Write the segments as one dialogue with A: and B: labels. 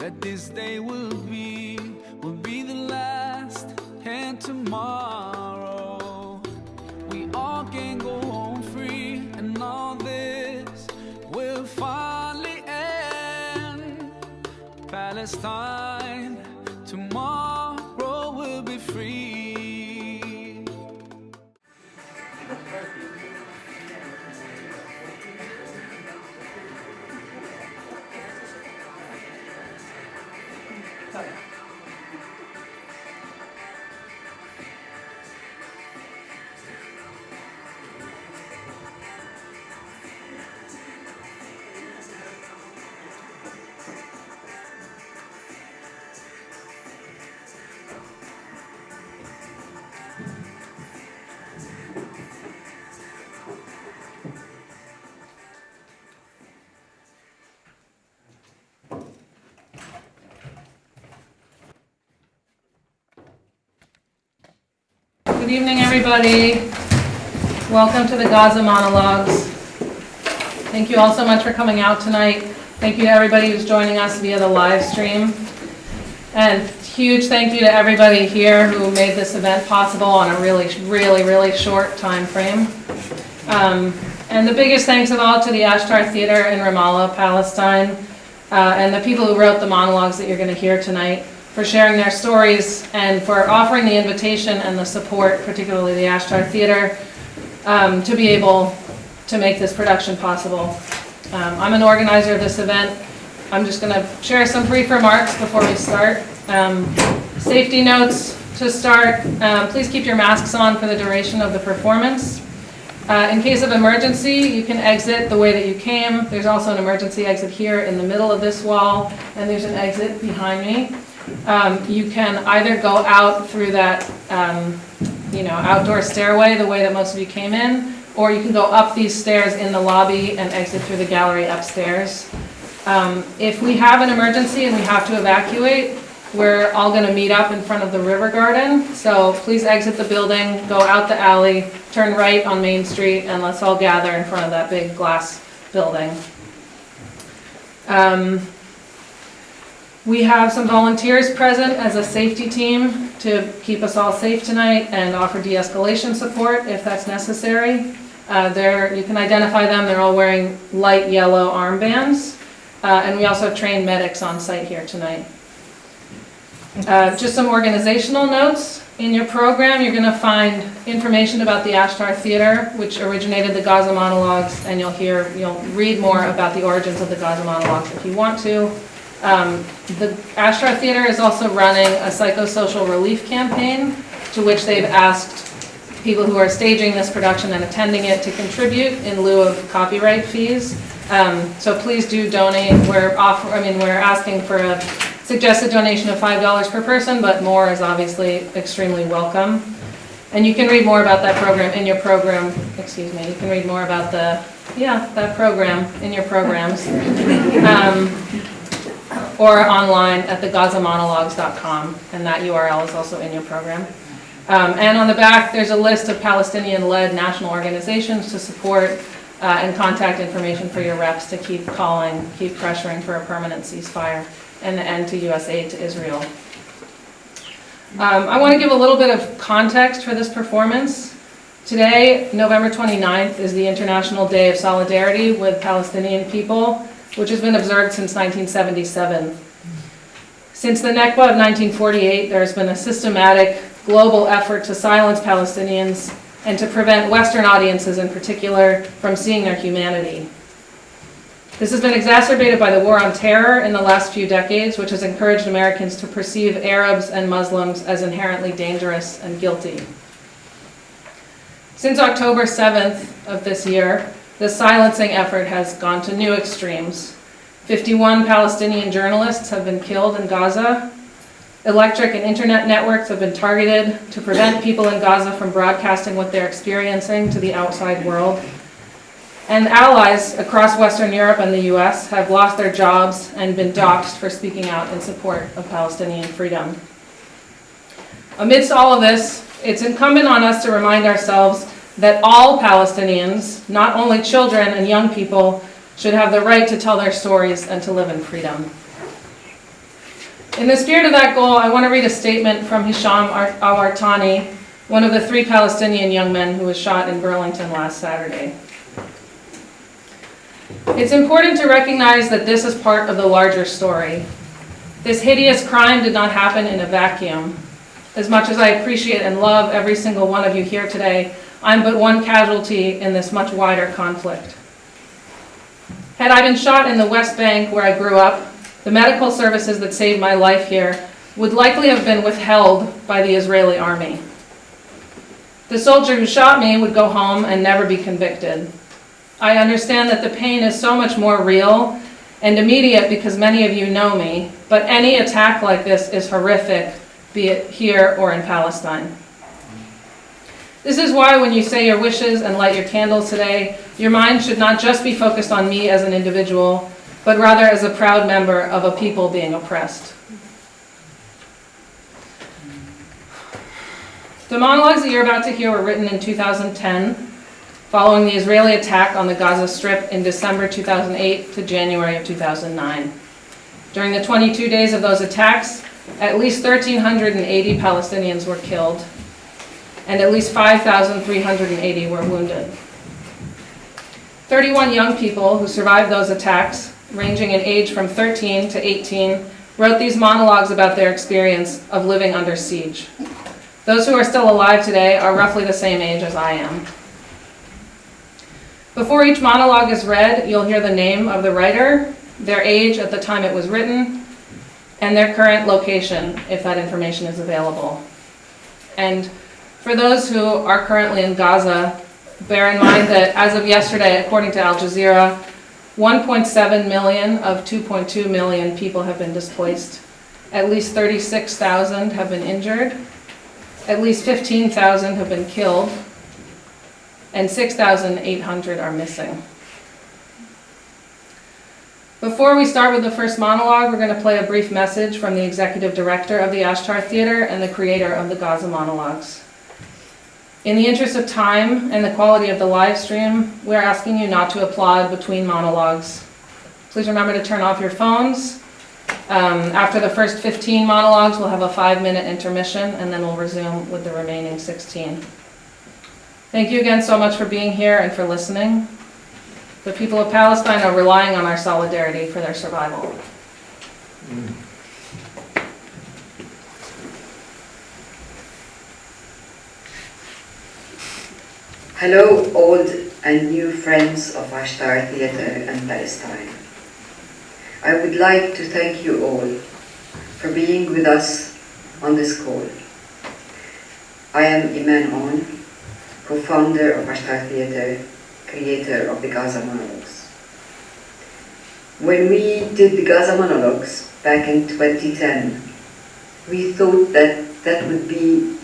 A: that this day will be the last, and tomorrow we all can go home free, and all this will finally end. Palestine, tomorrow will be free.
B: Good evening, everybody. Welcome to the Gaza Monologues. Thank you all so much for coming out tonight. Thank you to everybody who's joining us via the live stream. And huge thank you to everybody here who made this event possible on a really short time frame. And the biggest thanks of all to the ASHTAR Theater in Ramallah, Palestine, and the people who wrote the monologues that you're going to hear tonight, for sharing their stories and for offering the invitation and the support, particularly the ASHTAR Theater, to be able to make this production possible. I'm an organizer of this event. I'm just going to share some brief remarks before we start. Safety notes to start. Please keep your masks on for the duration of the performance. In case of emergency, you can exit the way that you came. There's also an emergency exit here in the middle of this wall, and there's an exit behind me. You can either go out through that outdoor stairway the way that most of you came in, or you can go up these stairs in the lobby and exit through the gallery upstairs. If we have an emergency and we have to evacuate, we're all going to meet up in front of the River Garden. So please exit the building, go out the alley, turn right on Main Street, and let's all gather in front of that big glass building. We have some volunteers present as a safety team to keep us all safe tonight and offer de-escalation support if that's necessary. You can identify them. They're all wearing light yellow armbands. And we also have trained medics on site here tonight. Just some organizational notes. In your program, you're going to find information about the ASHTAR Theater, which originated the Gaza Monologues, and you'll read more about the origins of the Gaza Monologues if you want to. The ASHTAR Theater is also running a psychosocial relief campaign to which they've asked people who are staging this production and attending it to contribute in lieu of copyright fees. So please do donate. We're asking for a suggested donation of $5 per person, but more is obviously extremely welcome. And you can read more about that program in your program. You can read more about that program in your programs. Or online at thegazamonologues.com, and that URL is also in your program. And on the back, there's a list of Palestinian-led national organizations to support and contact information for your reps to keep calling, keep pressuring for a permanent ceasefire and the end to U.S. aid to Israel. I want to give a little bit of context for this performance. Today, November 29th, is the International Day of Solidarity with Palestinian People, which has been observed since 1977. Since the Nakba of 1948, there has been a systematic global effort to silence Palestinians and to prevent Western audiences in particular from seeing their humanity. This has been exacerbated by the war on terror in the last few decades, which has encouraged Americans to perceive Arabs and Muslims as inherently dangerous and guilty. Since October 7th of this year, the silencing effort has gone to new extremes. 51 Palestinian journalists have been killed in Gaza. Electric and internet networks have been targeted to prevent people in Gaza from broadcasting what they're experiencing to the outside world. And allies across Western Europe and the US have lost their jobs and been doxxed for speaking out in support of Palestinian freedom. Amidst all of this, it's incumbent on us to remind ourselves that all Palestinians, not only children and young people, should have the right to tell their stories and to live in freedom. In the spirit of that goal, I want to read a statement from Hisham al-Artani, one of the 3 Palestinian young men who was shot in Burlington last Saturday. It's important to recognize that this is part of the larger story. This hideous crime did not happen in a vacuum. As much as I appreciate and love every single one of you here today, I'm but one casualty in this much wider conflict. Had I been shot in the West Bank where I grew up, the medical services that saved my life here would likely have been withheld by the Israeli army. The soldier who shot me would go home and never be convicted. I understand that the pain is so much more real and immediate because many of you know me, but any attack like this is horrific, be it here or in Palestine. This is why when you say your wishes and light your candles today, your mind should not just be focused on me as an individual, but rather as a proud member of a people being oppressed. The monologues that you're about to hear were written in 2010, following the Israeli attack on the Gaza Strip in December 2008 to January of 2009. During the 22 days of those attacks, at least 1,380 Palestinians were killed, and at least 5,380 were wounded. 31 young people who survived those attacks, ranging in age from 13 to 18, wrote these monologues about their experience of living under siege. Those who are still alive today are roughly the same age as I am. Before each monologue is read, you'll hear the name of the writer, their age at the time it was written, and their current location, if that information is available. And for those who are currently in Gaza, bear in mind that as of yesterday, according to Al Jazeera, 1.7 million of 2.2 million people have been displaced. At least 36,000 have been injured. At least 15,000 have been killed. And 6,800 are missing. Before we start with the first monologue, we're going to play a brief message from the executive director of the ASHTAR Theater and the creator of the Gaza Monologues. In the interest of time and the quality of the live stream, we're asking you not to applaud between monologues. Please remember to turn off your phones. After the first 15 monologues, we'll have a 5-minute intermission, and then we'll resume with the remaining 16. Thank you again so much for being here and for listening. The people of Palestine are relying on our solidarity for their survival.
C: Hello, old and new friends of ASHTAR Theatre and Palestine. I would like to thank you all for being with us on this call. I am Iman On, co-founder of ASHTAR Theatre, creator of the Gaza Monologues. When we did the Gaza Monologues back in 2010, we thought that that would be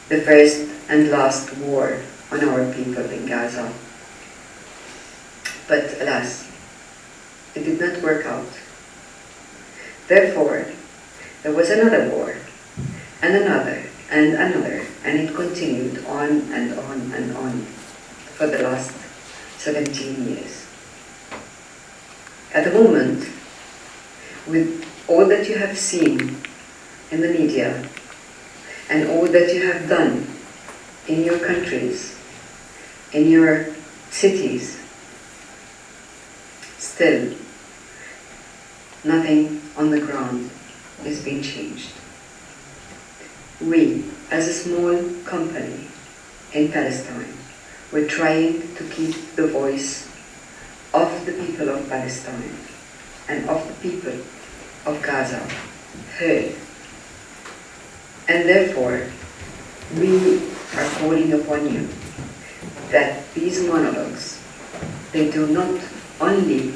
C: the first and last war on our people in Gaza. But alas, it did not work out. Therefore, there was another war, and another, and another, and it continued on and on and on for the last 17 years. At the moment, with all that you have seen in the media, and all that you have done in your countries, in your cities, still nothing on the ground is being changed. We, as a small company in Palestine, we're trying to keep the voice of the people of Palestine and of the people of Gaza heard. And therefore, we are calling upon you that these monologues, they do not only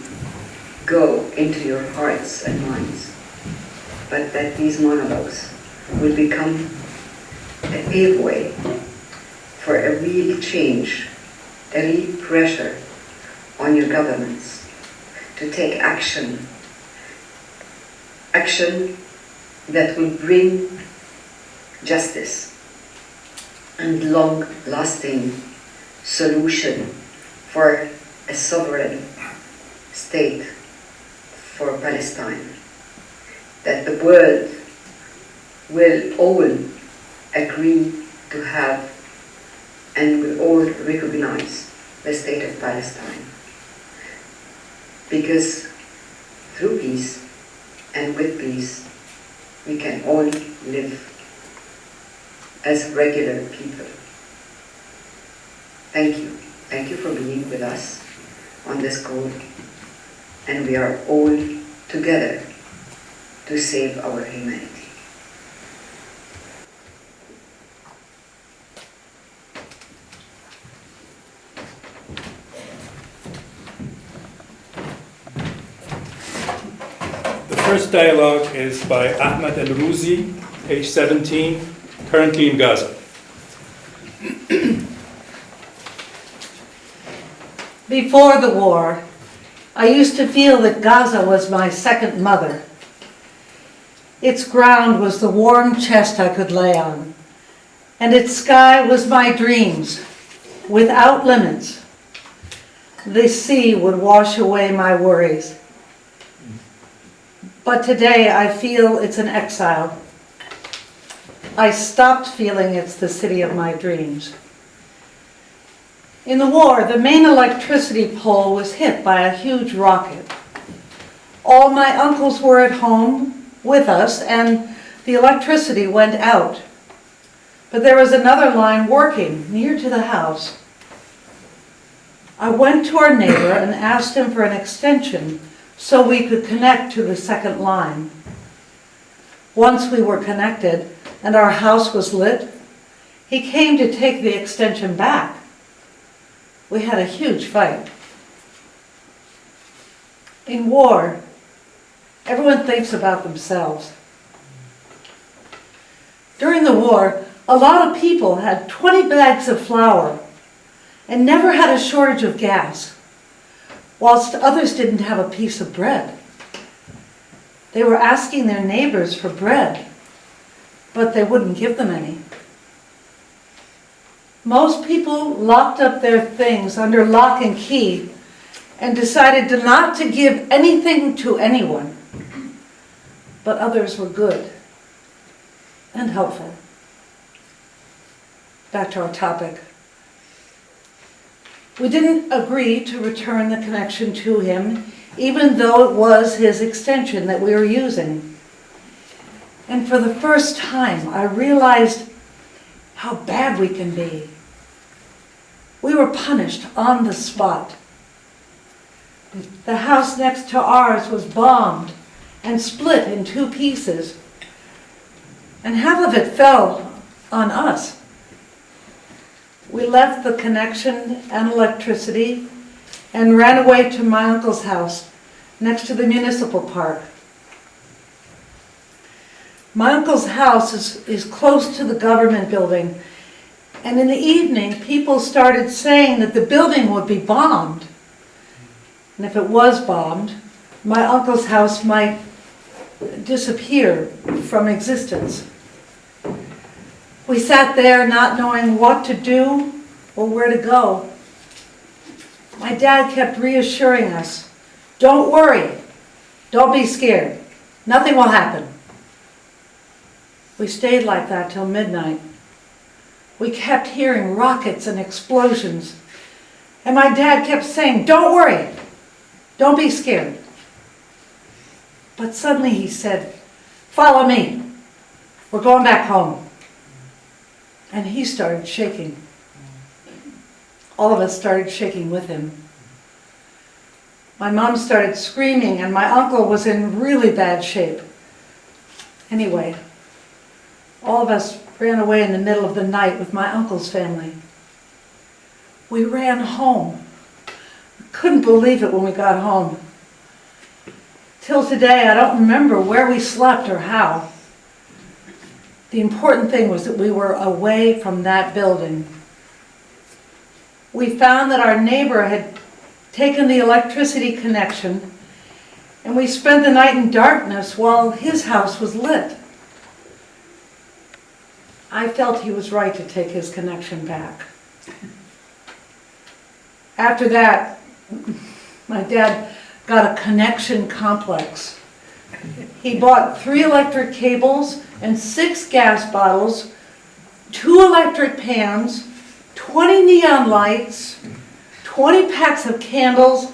C: go into your hearts and minds, but that these monologues will become a paveway for a real change, a real pressure on your governments to take action that will bring justice and long-lasting solution for a sovereign state for Palestine, that the world will all agree to have and will all recognize the state of Palestine. Because through peace and with peace, we can all live as regular people. Thank you. Thank you for being with us on this call, and we are all together to save our humanity.
D: The first dialogue is by Ahmed El-Ruzi, age 17, currently in Gaza.
E: Before the war, I used to feel that Gaza was my second mother. Its ground was the warm chest I could lay on, and its sky was my dreams, without limits. The sea would wash away my worries. But today I feel it's an exile. I stopped feeling it's the city of my dreams. In the war, the main electricity pole was hit by a huge rocket. All my uncles were at home with us, and the electricity went out. But there was another line working near to the house. I went to our neighbor and asked him for an extension so we could connect to the second line. Once we were connected and our house was lit, he came to take the extension back. We had a huge fight. In war, everyone thinks about themselves. During the war, a lot of people had 20 bags of flour and never had a shortage of gas, whilst others didn't have a piece of bread. They were asking their neighbors for bread, but they wouldn't give them any. Most people locked up their things under lock and key and decided not to give anything to anyone. But others were good and helpful. Back to our topic. We didn't agree to return the connection to him, even though it was his extension that we were using. And for the first time, I realized how bad we can be. We were punished on the spot. The house next to ours was bombed and split in 2 pieces, and half of it fell on us. We left the connection and electricity and ran away to my uncle's house next to the municipal park. My uncle's house is close to the government building, and in the evening people started saying that the building would be bombed. And if it was bombed, my uncle's house might disappear from existence. We sat there not knowing what to do or where to go. My dad kept reassuring us, "Don't worry, don't be scared, nothing will happen." We stayed like that till midnight. We kept hearing rockets and explosions, and my dad kept saying, "Don't worry, don't be scared." But suddenly he said, "Follow me, we're going back home." And he started shaking. All of us started shaking with him. My mom started screaming, and my uncle was in really bad shape. Anyway, all of us ran away in the middle of the night with my uncle's family. We ran home. Couldn't believe it when we got home. Till today, I don't remember where we slept or how. The important thing was that we were away from that building. We found that our neighbor had taken the electricity connection, and we spent the night in darkness while his house was lit. I felt he was right to take his connection back. After that, my dad got a connection complex He bought 3 electric cables and 6 gas bottles, 2 electric pans, 20 neon lights, 20 packs of candles,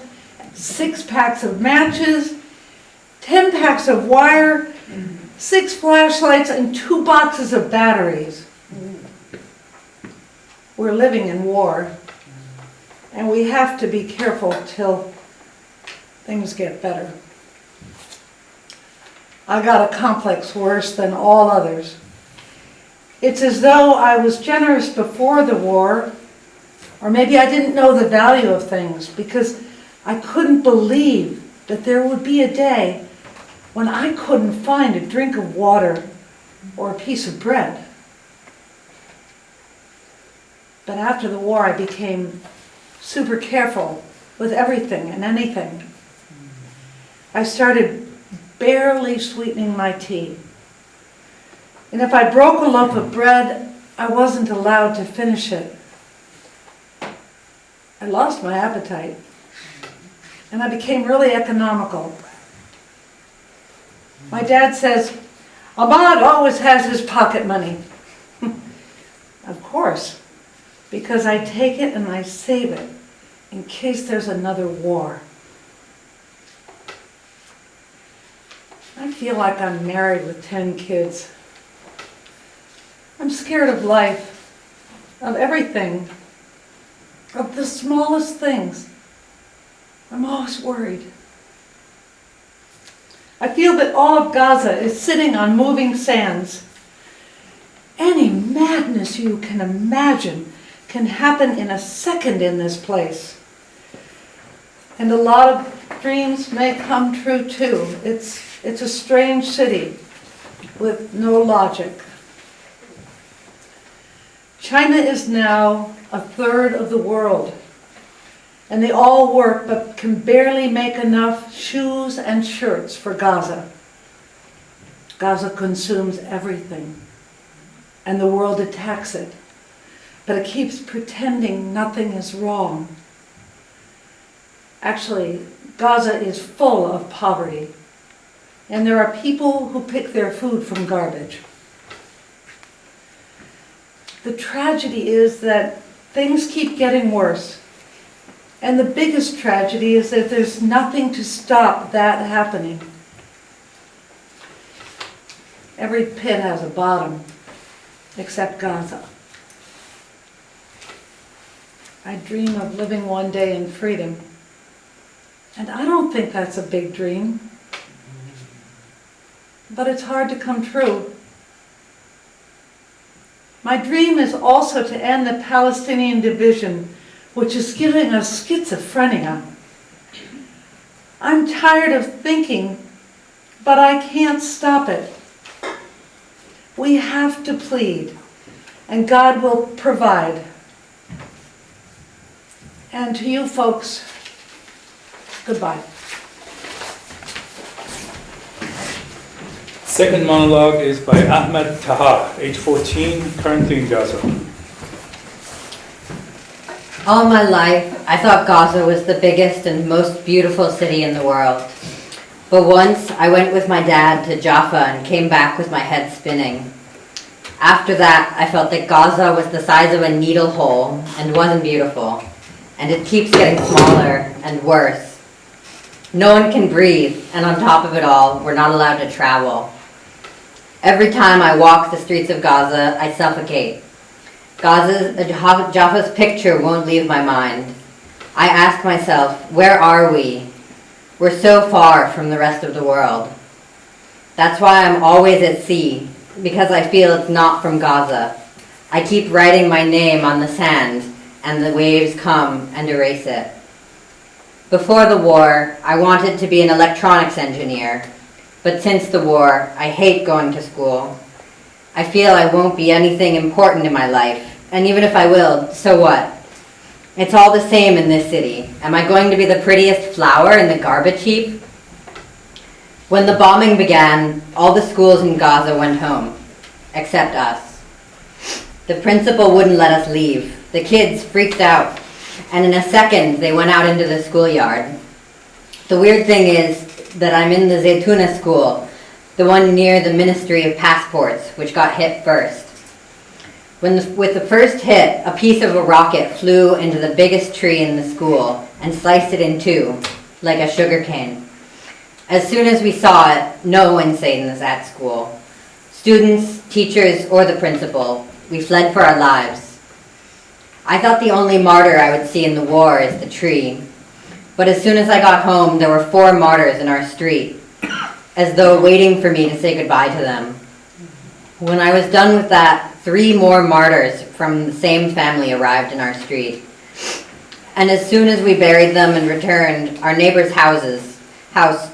E: 6 packs of matches, 10 packs of wire, 6 flashlights, and 2 boxes of batteries. We're living in war, and we have to be careful till things get better. I got a complex worse than all others. It's as though I was generous before the war, or maybe I didn't know the value of things, because I couldn't believe that there would be a day when I couldn't find a drink of water or a piece of bread. But after the war, I became super careful with everything and anything. I started barely sweetening my tea. And if I broke a loaf of bread, I wasn't allowed to finish it. I lost my appetite, and I became really economical. My dad says, Ahmad always has his pocket money. Of course, because I take it and I save it in case there's another war. I feel like I'm married with 10 kids. I'm scared of life, of everything, of the smallest things. I'm always worried. I feel that all of Gaza is sitting on moving sands. Any madness you can imagine can happen in a second in this place. And a lot of dreams may come true too. It's a strange city with no logic. China is now a third of the world, and they all work but can barely make enough shoes and shirts for Gaza. Gaza consumes everything, and the world attacks it, but it keeps pretending nothing is wrong. Actually, Gaza is full of poverty, and there are people who pick their food from garbage. The tragedy is that things keep getting worse. And the biggest tragedy is that there's nothing to stop that happening. Every pit has a bottom, except Gaza. I dream of living one day in freedom. And I don't think that's a big dream. But it's hard to come true. My dream is also to end the Palestinian division, which is giving us schizophrenia. I'm tired of thinking, but I can't stop it. We have to plead, and God will provide. And to you folks, goodbye.
D: Second monologue is by Ahmed Taha, age 14, currently in Gaza.
F: All my life, I thought Gaza was the biggest and most beautiful city in the world. But once I went with my dad to Jaffa and came back with my head spinning. After that, I felt that Gaza was the size of a needle hole and wasn't beautiful. And it keeps getting smaller and worse. No one can breathe, and on top of it all, we're not allowed to travel. Every time I walk the streets of Gaza, I suffocate. Jaffa's picture won't leave my mind. I ask myself, where are we? We're so far from the rest of the world. That's why I'm always at sea, because I feel it's not from Gaza. I keep writing my name on the sand, and the waves come and erase it. Before the war, I wanted to be an electronics engineer. But since the war, I hate going to school. I feel I won't be anything important in my life, and even if I will, so what? It's all the same in this city. Am I going to be the prettiest flower in the garbage heap? When the bombing began, all the schools in Gaza went home, except us. The principal wouldn't let us leave. The kids freaked out, and in a second, they went out into the schoolyard. The weird thing is, that I'm in the Zaytuna school, the one near the Ministry of Passports, which got hit first. With the first hit, a piece of a rocket flew into the biggest tree in the school and sliced it in two, like a sugar cane. As soon as we saw it, no one stayed at school. Students, teachers, or the principal, we fled for our lives. I thought the only martyr I would see in the war is the tree. But as soon as I got home, there were 4 martyrs in our street, as though waiting for me to say goodbye to them. When I was done with that, 3 more martyrs from the same family arrived in our street. And as soon as we buried them and returned, our neighbor's house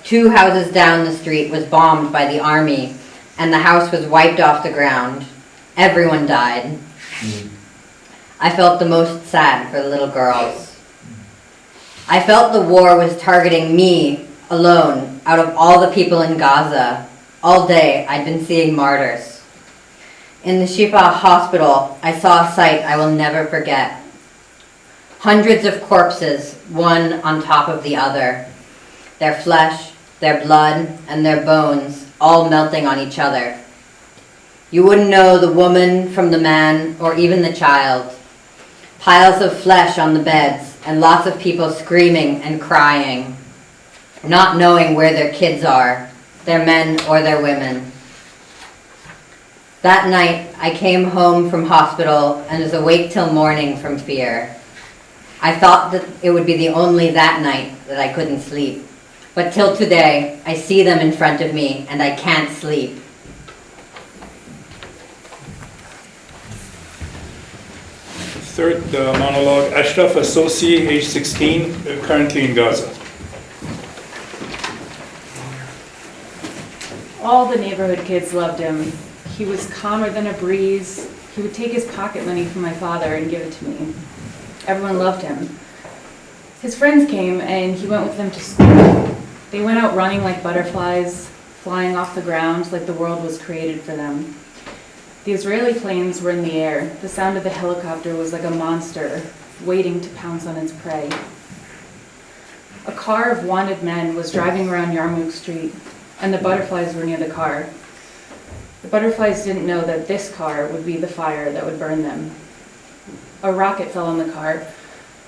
F: 2 houses down the street was bombed by the army, and the house was wiped off the ground. Everyone died. I felt the most sad for the little girls. I felt the war was targeting me alone out of all the people in Gaza. All day I'd been seeing martyrs. In the Shifa hospital, I saw a sight I will never forget. Hundreds of corpses, one on top of the other. Their flesh, their blood, and their bones all melting on each other. You wouldn't know the woman from the man or even the child. Piles of flesh on the beds and lots of people screaming and crying, not knowing where their kids are, their men or their women. That night, I came home from hospital and was awake till morning from fear. I thought that it would be only that night that I couldn't sleep. But till today, I see them in front of me and I can't sleep.
D: Third monologue, Ashraf Associ, age 16, currently in Gaza.
G: All the neighborhood kids loved him. He was calmer than a breeze. He would take his pocket money from my father and give it to me. Everyone loved him. His friends came and he went with them to school. They went out running like butterflies, flying off the ground like the world was created for them. The Israeli planes were in the air. The sound of the helicopter was like a monster waiting to pounce on its prey. A car of wanted men was driving around Yarmouk Street, and the butterflies were near the car. The butterflies didn't know that this car would be the fire that would burn them. A rocket fell on the car.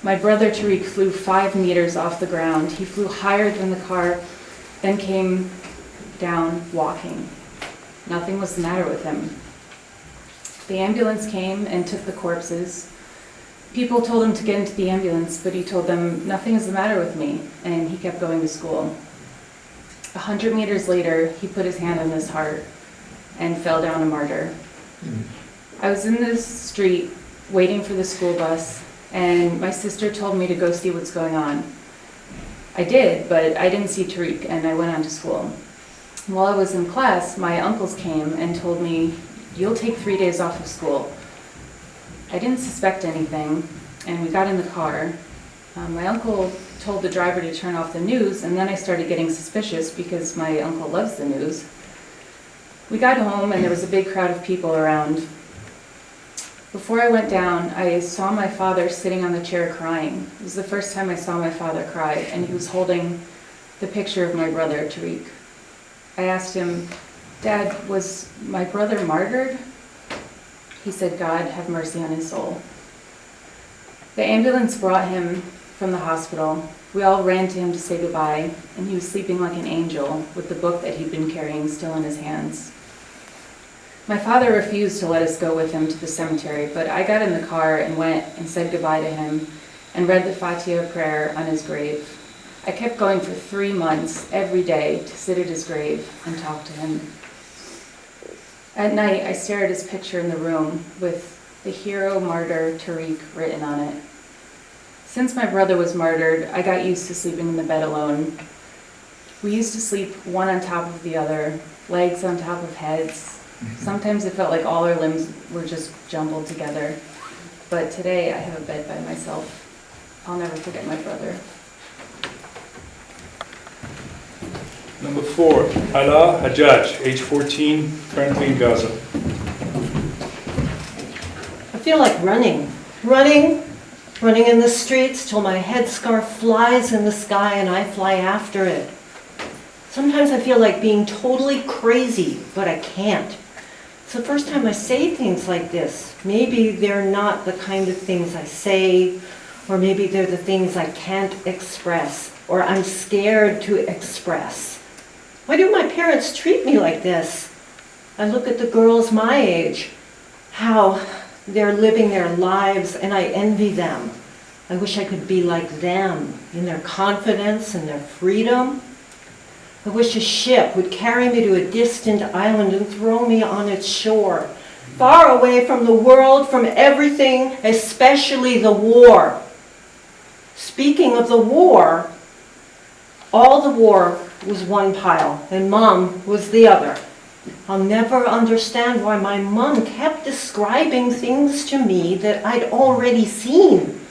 G: My brother Tariq flew 5 meters off the ground. He flew higher than the car, then came down walking. Nothing was the matter with him. The ambulance came and took the corpses. People told him to get into the ambulance, but he told them, nothing is the matter with me, and he kept going to school. 100 meters later, he put his hand on his heart and fell down a martyr. I was in the street waiting for the school bus, and my sister told me to go see what's going on. I did, but I didn't see Tariq, and I went on to school. While I was in class, my uncles came and told me, you'll take 3 days off of school. I didn't suspect anything, and we got in the car. My uncle told the driver to turn off the news, and then I started getting suspicious because my uncle loves the news. We got home, and there was a big crowd of people around. Before I went down, I saw my father sitting on the chair crying. It was the first time I saw my father cry, and he was holding the picture of my brother, Tariq. I asked him, Dad, was my brother martyred? He said, God have mercy on his soul. The ambulance brought him from the hospital. We all ran to him to say goodbye, and he was sleeping like an angel with the book that he'd been carrying still in his hands. My father refused to let us go with him to the cemetery, but I got in the car and went and said goodbye to him and read the Fatiha prayer on his grave. I kept going for 3 months every day to sit at his grave and talk to him. At night, I stare at his picture in the room with the hero martyr Tariq written on it. Since my brother was martyred, I got used to sleeping in the bed alone. We used to sleep one on top of the other, legs on top of heads. Sometimes it felt like all our limbs were just jumbled together. But today, I have a bed by myself. I'll never forget my brother.
D: Number 4, Ala Hajjaj, age 14, currently in Gaza.
H: I feel like running in the streets till my headscarf flies in the sky and I fly after it. Sometimes I feel like being totally crazy, but I can't. It's the first time I say things like this. Maybe they're not the kind of things I say, or maybe they're the things I can't express, or I'm scared to express. Why do my parents treat me like this? I look at the girls my age, how they're living their lives, and I envy them. I wish I could be like them in their confidence and their freedom. I wish a ship would carry me to a distant island and throw me on its shore, far away from the world, from everything, especially the war. Speaking of the war, all the war was one pile, and Mom was the other. I'll never understand why my mom kept describing things to me that I'd already seen.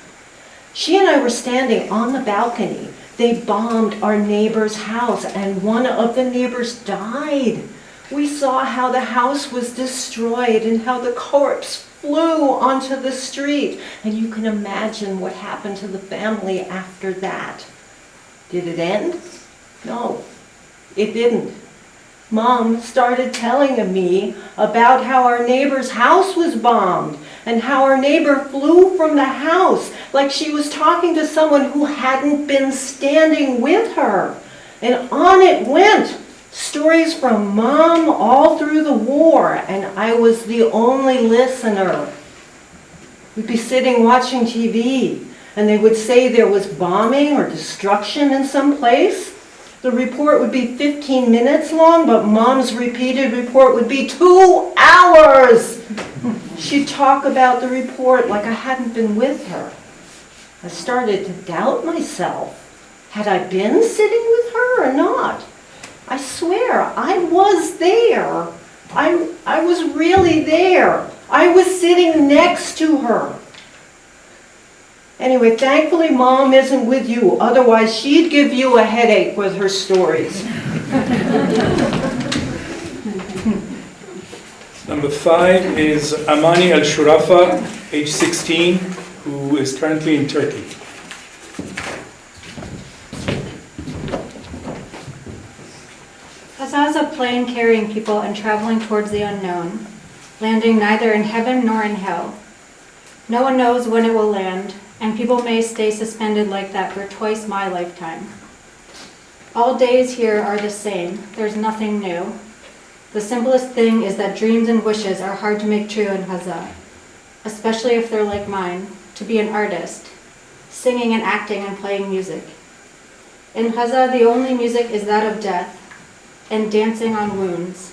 H: She and I were standing on the balcony. They bombed our neighbor's house, and one of the neighbors died. We saw how the house was destroyed and how the corpse flew onto the street. And you can imagine what happened to the family after that. Did it end? No, it didn't. Mom started telling me about how our neighbor's house was bombed and how our neighbor flew from the house like she was talking to someone who hadn't been standing with her. And on it went. Stories from Mom all through the war, and I was the only listener. We'd be sitting watching TV, and they would say there was bombing or destruction in some place. The report would be 15 minutes long, but Mom's repeated report would be 2 hours. She'd talk about the report like I hadn't been with her. I started to doubt myself. Had I been sitting with her or not? I swear, I was there. I was really there. I was sitting next to her. Anyway, thankfully Mom isn't with you, otherwise she'd give you a headache with her stories.
D: Number 5 is Amani Al-Shurafa, age 16, who is currently in Turkey.
I: Gaza is a plane carrying people and traveling towards the unknown, landing neither in heaven nor in hell. No one knows when it will land, and people may stay suspended like that for twice my lifetime. All days here are the same. There's nothing new. The simplest thing is that dreams and wishes are hard to make true in Gaza, especially if they're like mine, to be an artist, singing and acting and playing music. In Gaza, the only music is that of death and dancing on wounds.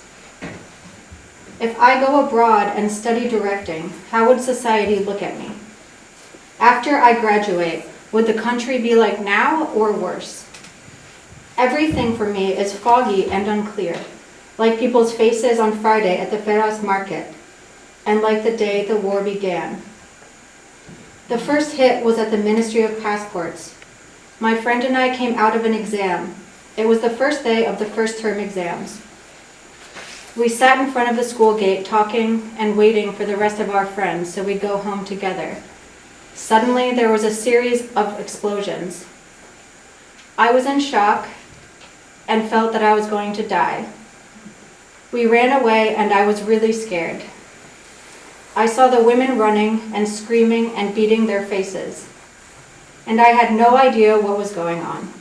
I: If I go abroad and study directing, how would society look at me? After I graduate, would the country be like now or worse? Everything for me is foggy and unclear, like people's faces on Friday at the Ferraz market, and like the day the war began. The first hit was at the Ministry of Passports. My friend and I came out of an exam. It was the first day of the first term exams. We sat in front of the school gate talking and waiting for the rest of our friends so we'd go home together. Suddenly, there was a series of explosions. I was in shock and felt that I was going to die. We ran away and I was really scared. I saw the women running and screaming and beating their faces. And I had no idea what was going on.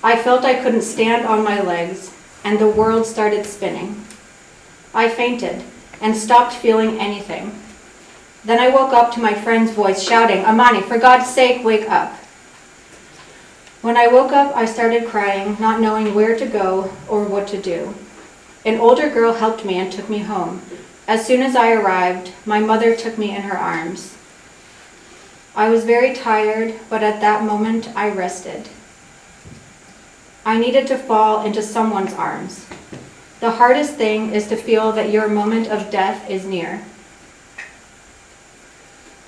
I: I felt I couldn't stand on my legs and the world started spinning. I fainted and stopped feeling anything. Then I woke up to my friend's voice shouting, "Amani, for God's sake, wake up." When I woke up, I started crying, not knowing where to go or what to do. An older girl helped me and took me home. As soon as I arrived, my mother took me in her arms. I was very tired, but at that moment, I rested. I needed to fall into someone's arms. The hardest thing is to feel that your moment of death is near.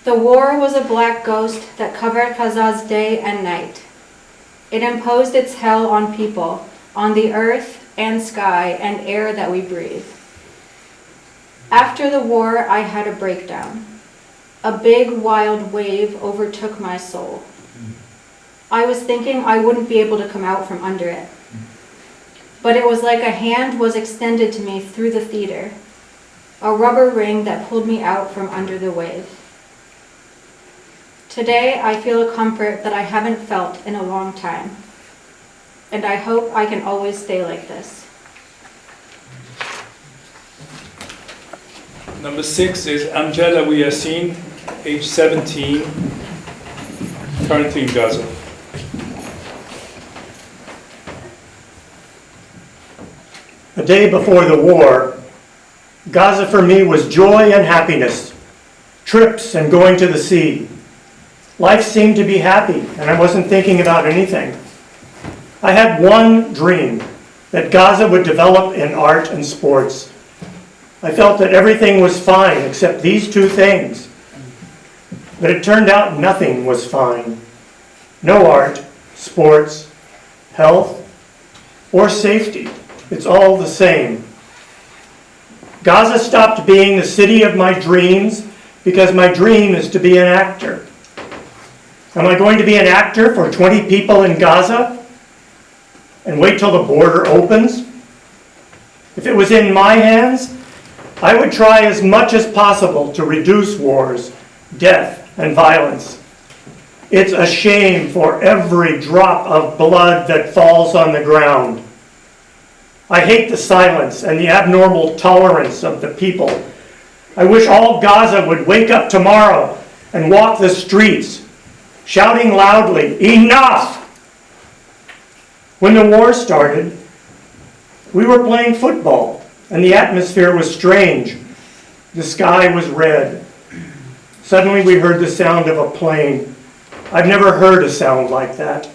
I: The war was a black ghost that covered Gaza's day and night. It imposed its hell on people, on the earth and sky and air that we breathe. After the war, I had a breakdown. A big, wild wave overtook my soul. I was thinking I wouldn't be able to come out from under it. but it was like a hand was extended to me through the theater, a rubber ring that pulled me out from under the wave. Today, I feel a comfort that I haven't felt in a long time, and I hope I can always stay like this.
D: Number 6 is Amjad Abu Yassin, age 17, currently in Gaza.
J: The day before the war, Gaza for me was joy and happiness, trips and going to the sea. Life seemed to be happy, and I wasn't thinking about anything. I had one dream, that Gaza would develop in art and sports. I felt that everything was fine except these two things. But it turned out nothing was fine. No art, sports, health, or safety. It's all the same. Gaza stopped being the city of my dreams because my dream is to be an actor. Am I going to be an actor for 20 people in Gaza and wait till the border opens? If it was in my hands, I would try as much as possible to reduce wars, death, and violence. It's a shame for every drop of blood that falls on the ground. I hate the silence and the abnormal tolerance of the people. I wish all Gaza would wake up tomorrow and walk the streets, shouting loudly, "Enough!" When the war started, we were playing football, and the atmosphere was strange. The sky was red. Suddenly we heard the sound of a plane. I've never heard a sound like that.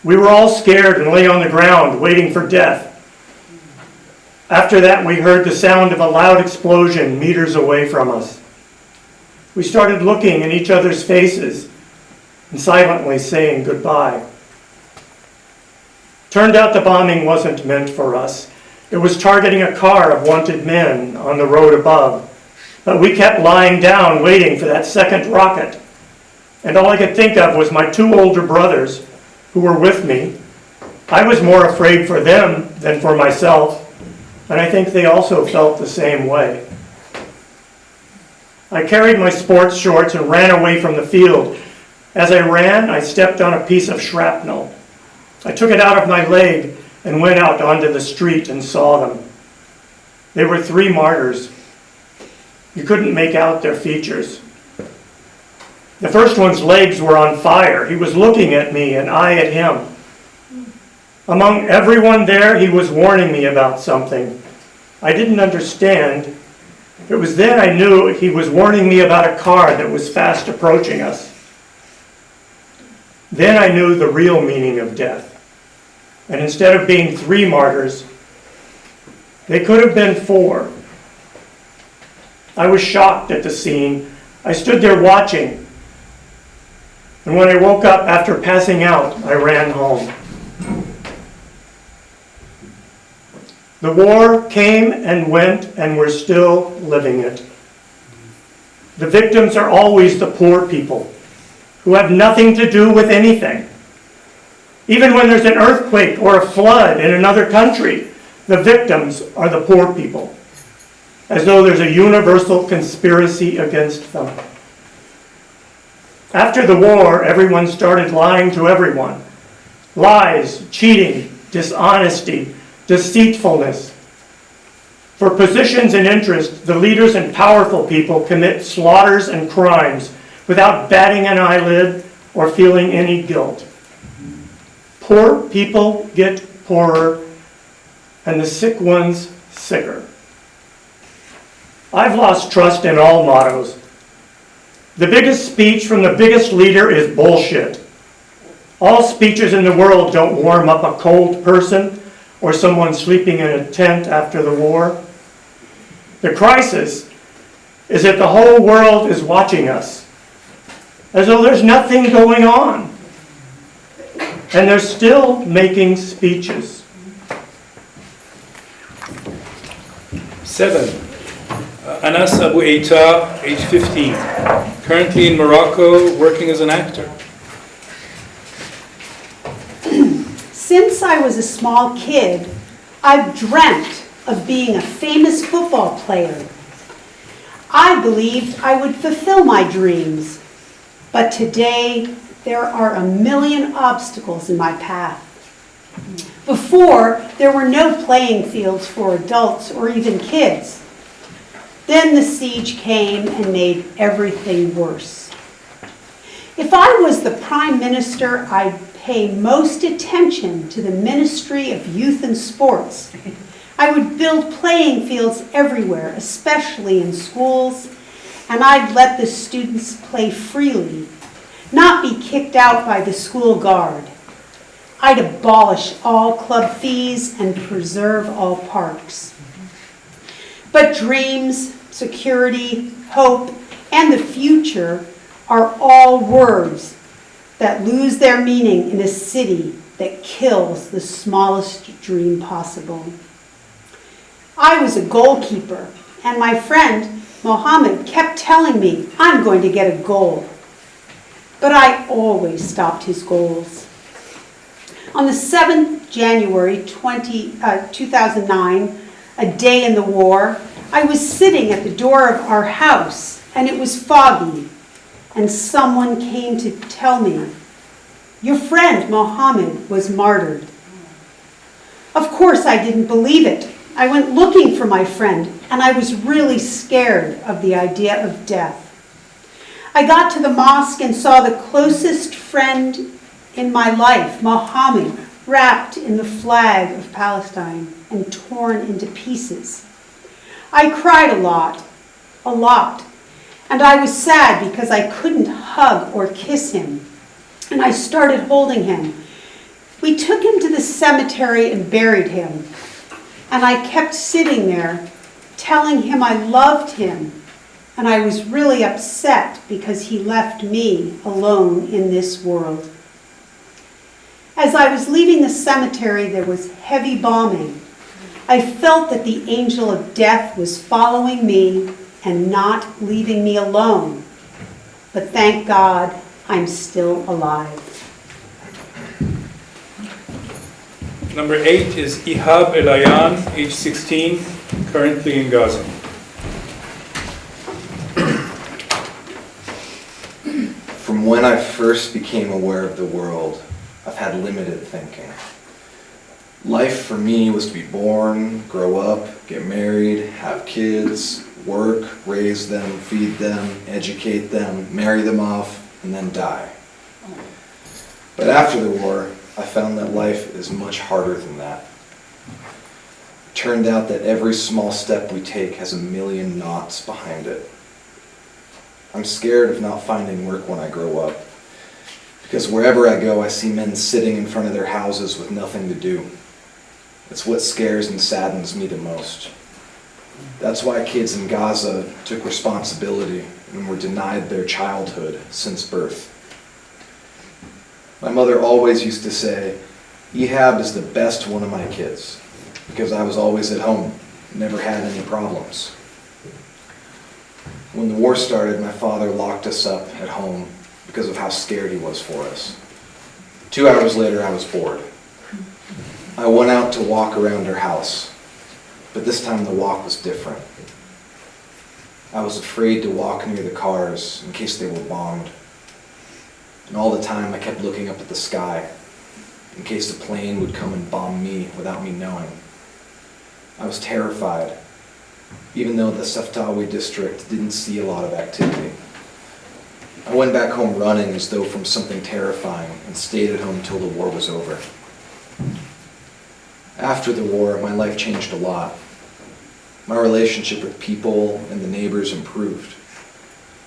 J: We were all scared and lay on the ground, waiting for death. After that, we heard the sound of a loud explosion meters away from us. We started looking in each other's faces and silently saying goodbye. Turned out the bombing wasn't meant for us. It was targeting a car of wanted men on the road above. But we kept lying down, waiting for that second rocket. And all I could think of was my two older brothers who were with me. I was more afraid for them than for myself, and I think they also felt the same way. I carried my sports shorts and ran away from the field. As I ran, I stepped on a piece of shrapnel. I took it out of my leg and went out onto the street and saw them. They were 3 martyrs. You couldn't make out their features. The first one's legs were on fire. He was looking at me and I at him. Among everyone there, he was warning me about something. I didn't understand. It was then I knew he was warning me about a car that was fast approaching us. Then I knew the real meaning of death. And instead of being 3 martyrs, they could have been 4. I was shocked at the scene. I stood there watching. And when I woke up after passing out, I ran home. The war came and went, and we're still living it. The victims are always the poor people who have nothing to do with anything. Even when there's an earthquake or a flood in another country, the victims are the poor people, as though there's a universal conspiracy against them. After the war, everyone started lying to everyone. Lies, cheating, dishonesty, deceitfulness. For positions and interest, the leaders and powerful people commit slaughters and crimes without batting an eyelid or feeling any guilt. Poor people get poorer, and the sick ones sicker. I've lost trust in all mottos. The biggest speech from the biggest leader is bullshit. All speeches in the world don't warm up a cold person or someone sleeping in a tent after the war. The crisis is that the whole world is watching us, as though there's nothing going on. And they're still making speeches.
D: 7. Anas Abu Aita, age 15, currently in Morocco, working as an actor.
K: Since I was a small kid, I've dreamt of being a famous football player. I believed I would fulfill my dreams, but today there are a million obstacles in my path. Before, there were no playing fields for adults or even kids. Then the siege came and made everything worse. If I was the Prime Minister, I'd pay most attention to the Ministry of Youth and Sports. I would build playing fields everywhere, especially in schools, and I'd let the students play freely, not be kicked out by the school guard. I'd abolish all club fees and preserve all parks. But dreams, security, hope, and the future are all words that lose their meaning in a city that kills the smallest dream possible. I was a goalkeeper, and my friend Mohammed kept telling me I'm going to get a goal. But I always stopped his goals. On the 7th January 2009, a day in the war, I was sitting at the door of our house, and it was foggy, and someone came to tell me, "Your friend Mohammed was martyred." Of course, I didn't believe it. I went looking for my friend, and I was really scared of the idea of death. I got to the mosque and saw the closest friend in my life, Mohammed, wrapped in the flag of Palestine and torn into pieces. I cried a lot, and I was sad because I couldn't hug or kiss him, and I started holding him. We took him to the cemetery and buried him, and I kept sitting there telling him I loved him, and I was really upset because he left me alone in this world. As I was leaving the cemetery, there was heavy bombing. I felt that the angel of death was following me and not leaving me alone. But thank God, I'm still alive.
D: Number 8 is Ihab Elayan, age 16, currently in Gaza.
L: From when I first became aware of the world, I've had limited thinking. Life for me was to be born, grow up, get married, have kids, work, raise them, feed them, educate them, marry them off, and then die. But after the war, I found that life is much harder than that. It turned out that every small step we take has a million knots behind it. I'm scared of not finding work when I grow up, because wherever I go, I see men sitting in front of their houses with nothing to do. It's what scares and saddens me the most. That's why kids in Gaza took responsibility and were denied their childhood since birth. My mother always used to say, "Ehab is the best one of my kids," because I was always at home, never had any problems. When the war started, my father locked us up at home because of how scared he was for us. 2 hours later, I was bored. I went out to walk around our house, but this time the walk was different. I was afraid to walk near the cars in case they were bombed. And all the time I kept looking up at the sky in case a plane would come and bomb me without me knowing. I was terrified, even though the Saftawi district didn't see a lot of activity. I went back home running as though from something terrifying and stayed at home till the war was over. After the war, my life changed a lot. My relationship with people and the neighbors improved.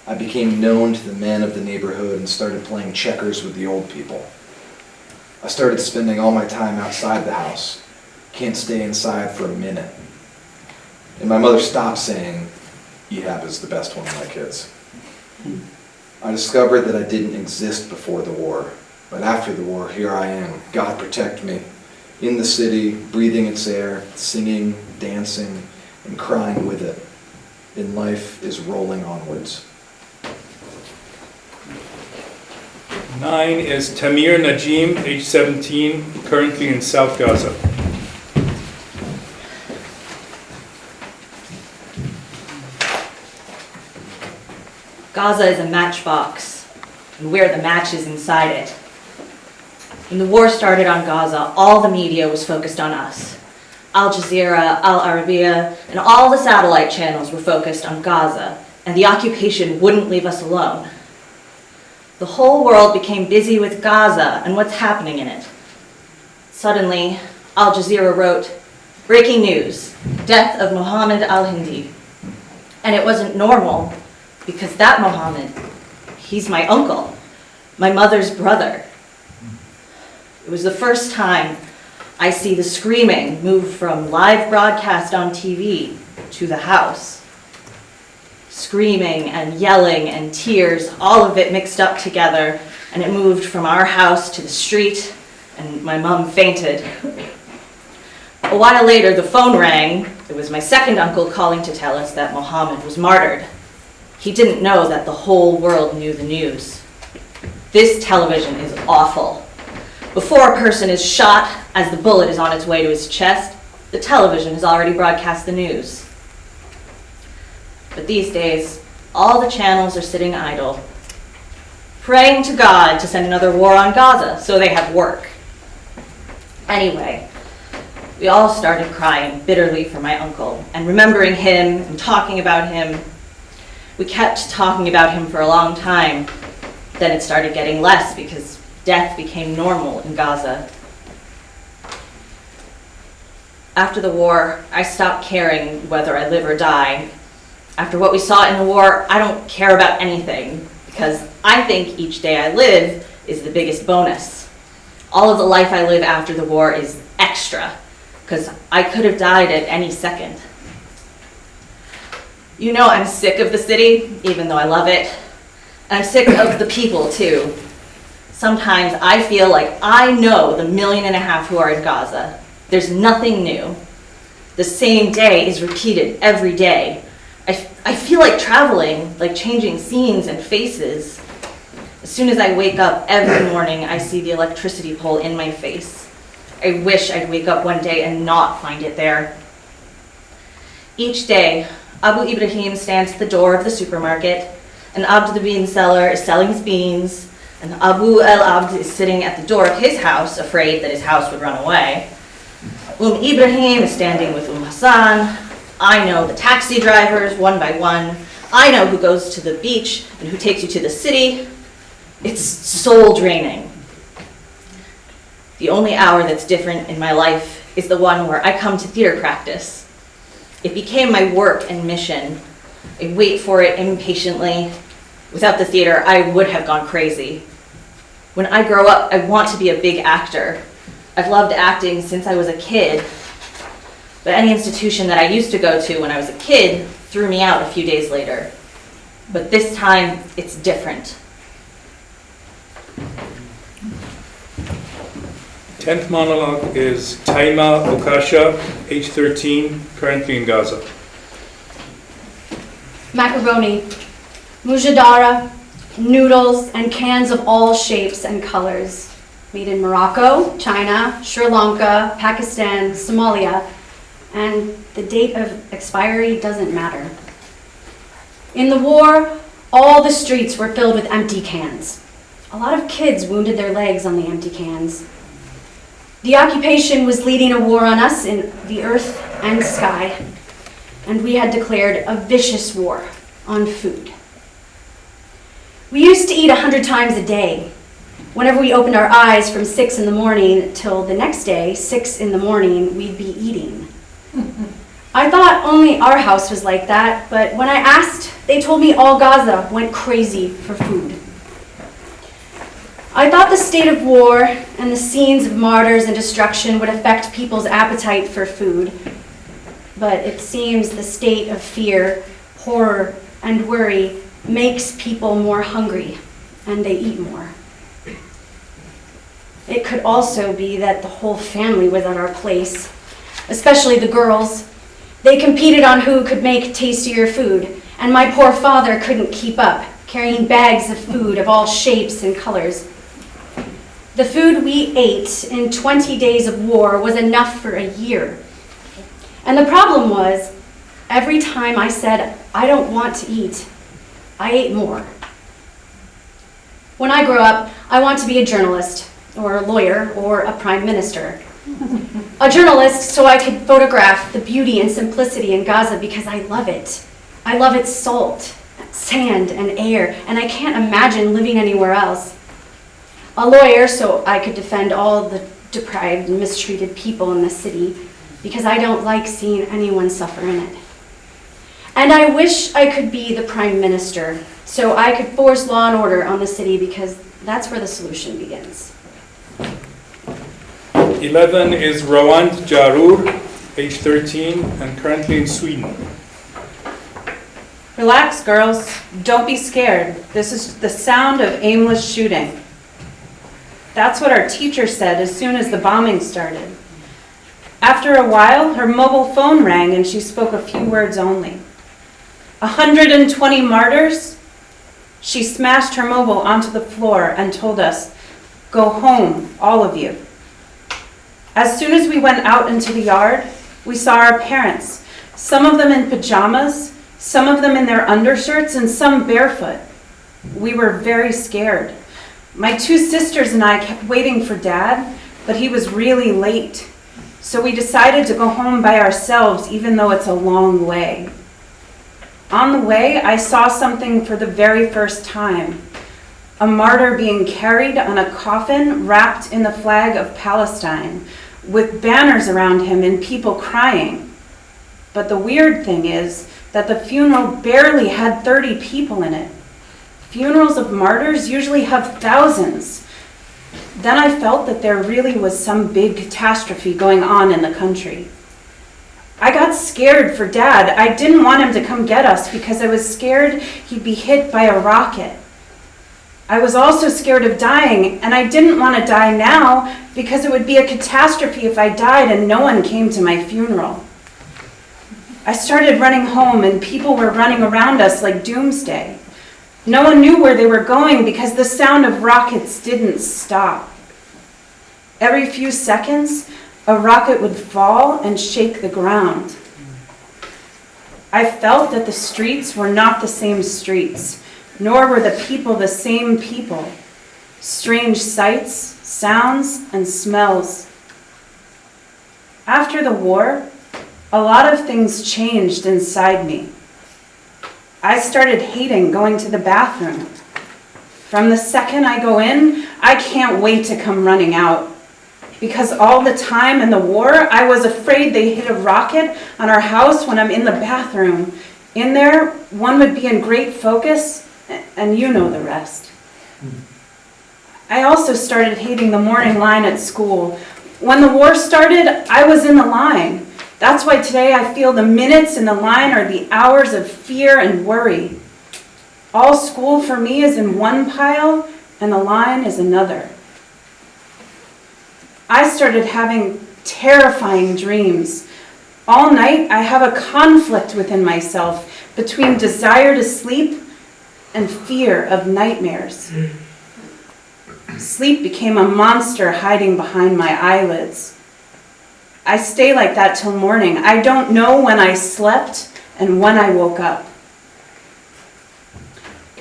L: I became known to the men of the neighborhood and started playing checkers with the old people. I started spending all my time outside the house. Can't stay inside for a minute. And my mother stopped saying, "Ehab is the best one of my kids." I discovered that I didn't exist before the war, but after the war, here I am. God protect me. In the city, breathing its air, singing, dancing, and crying with it. And life is rolling onwards.
D: 9 is Tamir Najim, age 17, currently in South Gaza.
M: Gaza is a matchbox, and we're the matches inside it. When the war started on Gaza, all the media was focused on us. Al Jazeera, Al Arabiya, and all the satellite channels were focused on Gaza, and the occupation wouldn't leave us alone. The whole world became busy with Gaza and what's happening in it. Suddenly, Al Jazeera wrote, "Breaking news, death of Mohammed al-Hindi." And it wasn't normal, because that Mohammed, he's my uncle, my mother's brother. It was the first time I see the screaming move from live broadcast on TV to the house. Screaming and yelling and tears, all of it mixed up together, and it moved from our house to the street, and my mom fainted. A while later, the phone rang. It was my second uncle calling to tell us that Mohammed was martyred. He didn't know that the whole world knew the news. This television is awful. Before a person is shot as the bullet is on its way to his chest, the television has already broadcast the news. But these days, all the channels are sitting idle, praying to God to send another war on Gaza so they have work. Anyway, we all started crying bitterly for my uncle and remembering him and talking about him. We kept talking about him for a long time. Then it started getting less because death became normal in Gaza. After the war, I stopped caring whether I live or die. After what we saw in the war, I don't care about anything because I think each day I live is the biggest bonus. All of the life I live after the war is extra because I could have died at any second. You know I'm sick of the city, even though I love it. And I'm sick of the people, too. Sometimes I feel like I know the 1.5 million who are in Gaza. There's nothing new. The same day is repeated every day. I feel like traveling, like changing scenes and faces. As soon as I wake up every morning, I see the electricity pole in my face. I wish I'd wake up one day and not find it there. Each day, Abu Ibrahim stands at the door of the supermarket, and Abd the bean seller is selling his beans, and Abu el-Abd is sitting at the door of his house, afraid that his house would run away. Ibrahim is standing with Hassan. I know the taxi drivers, one by one. I know who goes to the beach and who takes you to the city. It's soul-draining. The only hour that's different in my life is the one where I come to theater practice. It became my work and mission. I wait for it impatiently. Without the theater, I would have gone crazy. When I grow up, I want to be a big actor. I've loved acting since I was a kid. But any institution that I used to go to when I was a kid threw me out a few days later. But this time, it's different.
D: 10th monologue is Taima Okasha, age 13, currently in Gaza.
N: Macaroni, mujadara, noodles, and cans of all shapes and colors. Made in Morocco, China, Sri Lanka, Pakistan, Somalia, and the date of expiry doesn't matter. In the war, all the streets were filled with empty cans. A lot of kids wounded their legs on the empty cans. The occupation was leading a war on us in the earth and sky, and we had declared a vicious war on food. We used to eat 100 times a day. Whenever we opened our eyes from 6 in the morning till the next day, 6 in the morning, we'd be eating. I thought only our house was like that, but when I asked, they told me all Gaza went crazy for food. I thought the state of war and the scenes of martyrs and destruction would affect people's appetite for food, but it seems the state of fear, horror, and worry makes people more hungry, and they eat more. It could also be that the whole family was at our place, especially the girls. They competed on who could make tastier food, and my poor father couldn't keep up, carrying bags of food of all shapes and colors. The food we ate in 20 days of war was enough for a year. And the problem was, every time I said, I don't want to eat, I ate more. When I grow up, I want to be a journalist, or a lawyer, or a prime minister. A journalist so I could photograph the beauty and simplicity in Gaza because I love it. I love its salt, sand, and air, and I can't imagine living anywhere else. A lawyer so I could defend all the deprived and mistreated people in the city because I don't like seeing anyone suffer in it. And I wish I could be the prime minister so I could force law and order on the city because that's where the solution begins.
D: 11 is Rawand Jarur, age 13, and currently in Sweden.
O: Relax, girls. Don't be scared. This is the sound of aimless shooting. That's what our teacher said as soon as the bombing started. After a while, her mobile phone rang and she spoke a few words only. 120 martyrs? She smashed her mobile onto the floor and told us, "Go home, all of you." As soon as we went out into the yard, we saw our parents, some of them in pajamas, some of them in their undershirts, and some barefoot. We were very scared. My two sisters and I kept waiting for Dad, but he was really late. So we decided to go home by ourselves, even though it's a long way. On the way, I saw something for the very first time. A martyr being carried on a coffin wrapped in the flag of Palestine, with banners around him and people crying. But the weird thing is that the funeral barely had 30 people in it. Funerals of martyrs usually have thousands. Then I felt that there really was some big catastrophe going on in the country. I got scared for Dad. I didn't want him to come get us because I was scared he'd be hit by a rocket. I was also scared of dying, and I didn't want to die now because it would be a catastrophe if I died and no one came to my funeral. I started running home and people were running around us like doomsday. No one knew where they were going because the sound of rockets didn't stop. Every few seconds, a rocket would fall and shake the ground. I felt that the streets were not the same streets, nor were the people the same people. Strange sights, sounds, and smells. After the war, a lot of things changed inside me. I started hating going to the bathroom. From the second I go in, I can't wait to come running out. Because all the time in the war, I was afraid they hit a rocket on our house when I'm in the bathroom. In there, one would be in great focus, and you know the rest. I also started hating the morning line at school. When the war started, I was in the line. That's why today I feel the minutes in the line are the hours of fear and worry. All school for me is in one pile, and the line is another. I started having terrifying dreams. All night I have a conflict within myself between desire to sleep and fear of nightmares. Sleep became a monster hiding behind my eyelids. I stay like that till morning. I don't know when I slept and when I woke up.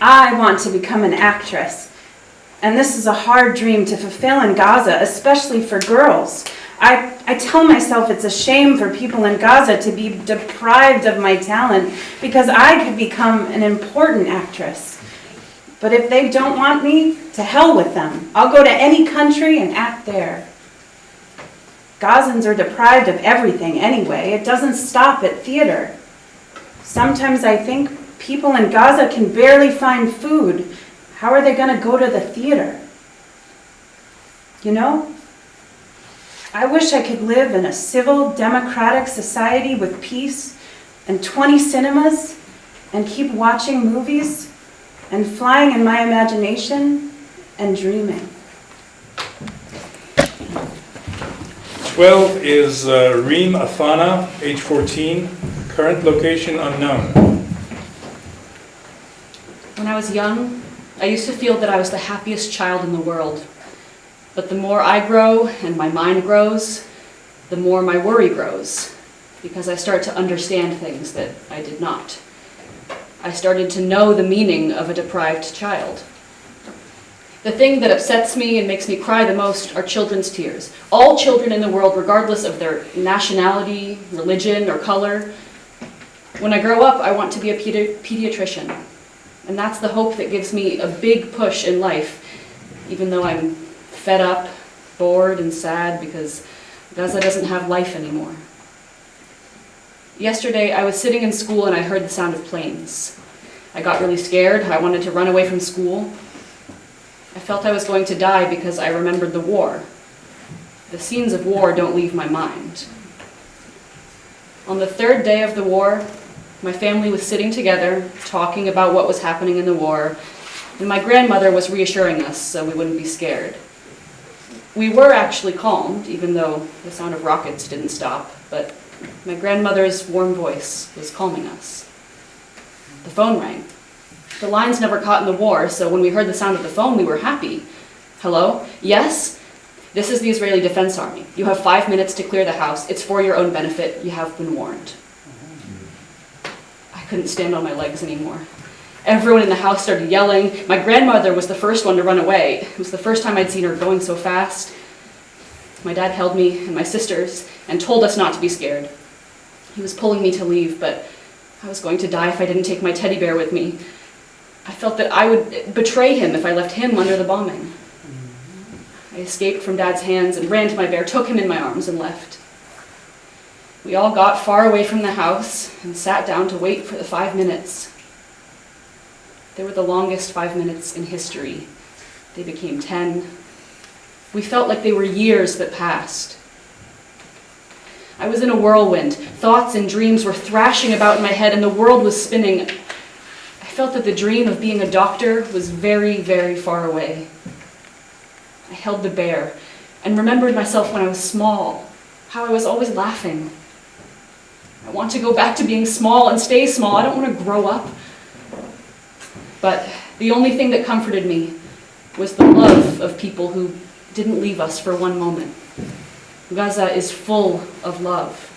O: I want to become an actress. And this is a hard dream to fulfill in Gaza, especially for girls. I tell myself it's a shame for people in Gaza to be deprived of my talent because I could become an important actress. But if they don't want me, to hell with them. I'll go to any country and act there. Gazans are deprived of everything anyway. It doesn't stop at theater. Sometimes I think people in Gaza can barely find food. How are they going to go to the theater? You know, I wish I could live in a civil, democratic society with peace and 20 cinemas and keep watching movies and flying in my imagination and dreaming.
D: 12 is Reem Afana, age 14, current location unknown.
P: When I was young, I used to feel that I was the happiest child in the world.
G: But the more I grow and my mind grows, the more my worry grows, because I start to understand things that I did not. I started to know the meaning of a deprived child. The thing that upsets me and makes me cry the most are children's tears. All children in the world, regardless of their nationality, religion, or color. When I grow up, I want to be a pediatrician. And that's the hope that gives me a big push in life, even though I'm fed up, bored, and sad because Gaza doesn't have life anymore. Yesterday, I was sitting in school and I heard the sound of planes. I got really scared. I wanted to run away from school. I felt I was going to die because I remembered the war. The scenes of war don't leave my mind. On the third day of the war, my family was sitting together, talking about what was happening in the war, and my grandmother was reassuring us so we wouldn't be scared. We were actually calmed, even though the sound of rockets didn't stop, but my grandmother's warm voice was calming us. The phone rang. The lines never caught in the war, so when we heard the sound of the phone, we were happy. Hello? Yes? This is the Israeli Defense Army. You have 5 minutes to clear the house. It's for your own benefit. You have been warned. I couldn't stand on my legs anymore. Everyone in the house started yelling. My grandmother was the first one to run away. It was the first time I'd seen her going so fast. My dad held me and my sisters and told us not to be scared. He was pulling me to leave, but I was going to die if I didn't take my teddy bear with me. I felt that I would betray him if I left him under the bombing. I escaped from Dad's hands and ran to my bear, took him in my arms, and left. We all got far away from the house and sat down to wait for the 5 minutes. They were the longest 5 minutes in history. They became 10. We felt like they were years that passed. I was in a whirlwind. Thoughts and dreams were thrashing about in my head, and the world was spinning. I felt that the dream of being a doctor was very, very far away. I held the bear and remembered myself when I was small, how I was always laughing. I want to go back to being small and stay small. I don't want to grow up. But the only thing that comforted me was the love of people who didn't leave us for one moment. Gaza is full of love.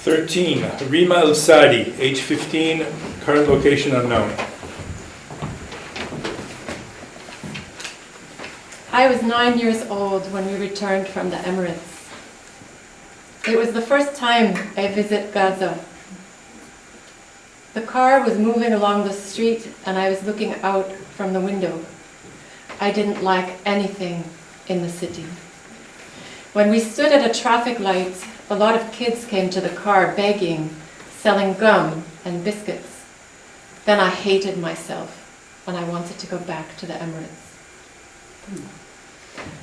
D: 13, Rima El-Sadi, age 15, current location unknown.
P: I was 9 years old when we returned from the Emirates. It was the first time I visited Gaza. The car was moving along the street and I was looking out from the window. I didn't like anything in the city. When we stood at a traffic light, a lot of kids came to the car begging, selling gum and biscuits. Then I hated myself and I wanted to go back to the Emirates.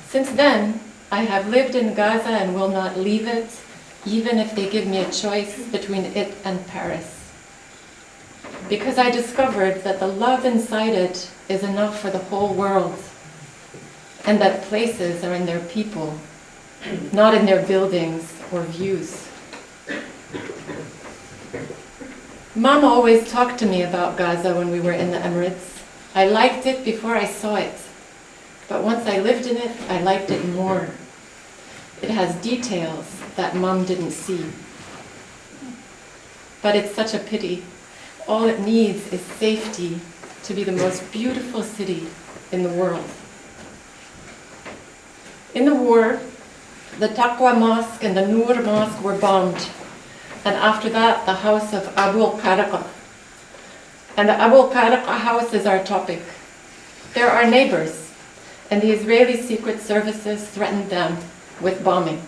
P: Since then, I have lived in Gaza and will not leave it, even if they give me a choice between it and Paris. Because I discovered that the love inside it is enough for the whole world, and that places are in their people, not in their buildings or views. Mom always talked to me about Gaza when we were in the Emirates. I liked it before I saw it, but once I lived in it, I liked it more. It has details that Mom didn't see. But it's such a pity. All it needs is safety to be the most beautiful city in the world. In the war, the Taqwa Mosque and the Noor Mosque were bombed, and after that, the house of Abu al-Qaraqa. And the Abu al-Qaraqa house is our topic. They're our neighbors, and the Israeli secret services threatened them with bombing.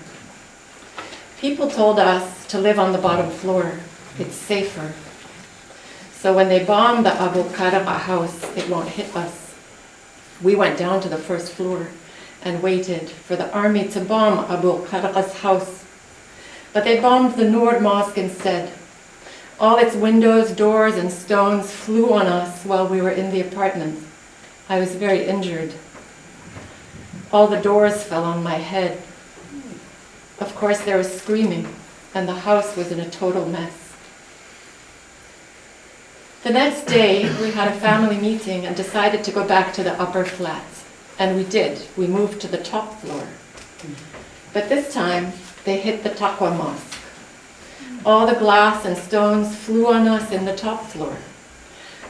P: People told us to live on the bottom floor. It's safer. So when they bombed the Abu al-Qaraqa house, it won't hit us. We went down to the first floor and waited for the army to bomb Abu al-Qaraqa's house. But they bombed the Noor Mosque instead. All its windows, doors, and stones flew on us while we were in the apartment. I was very injured. All the doors fell on my head. Of course, there was screaming, and the house was in a total mess. The next day, we had a family meeting and decided to go back to the upper flats. And we did. We moved to the top floor. But this time, they hit the Taqwa Mosque. All the glass and stones flew on us in the top floor.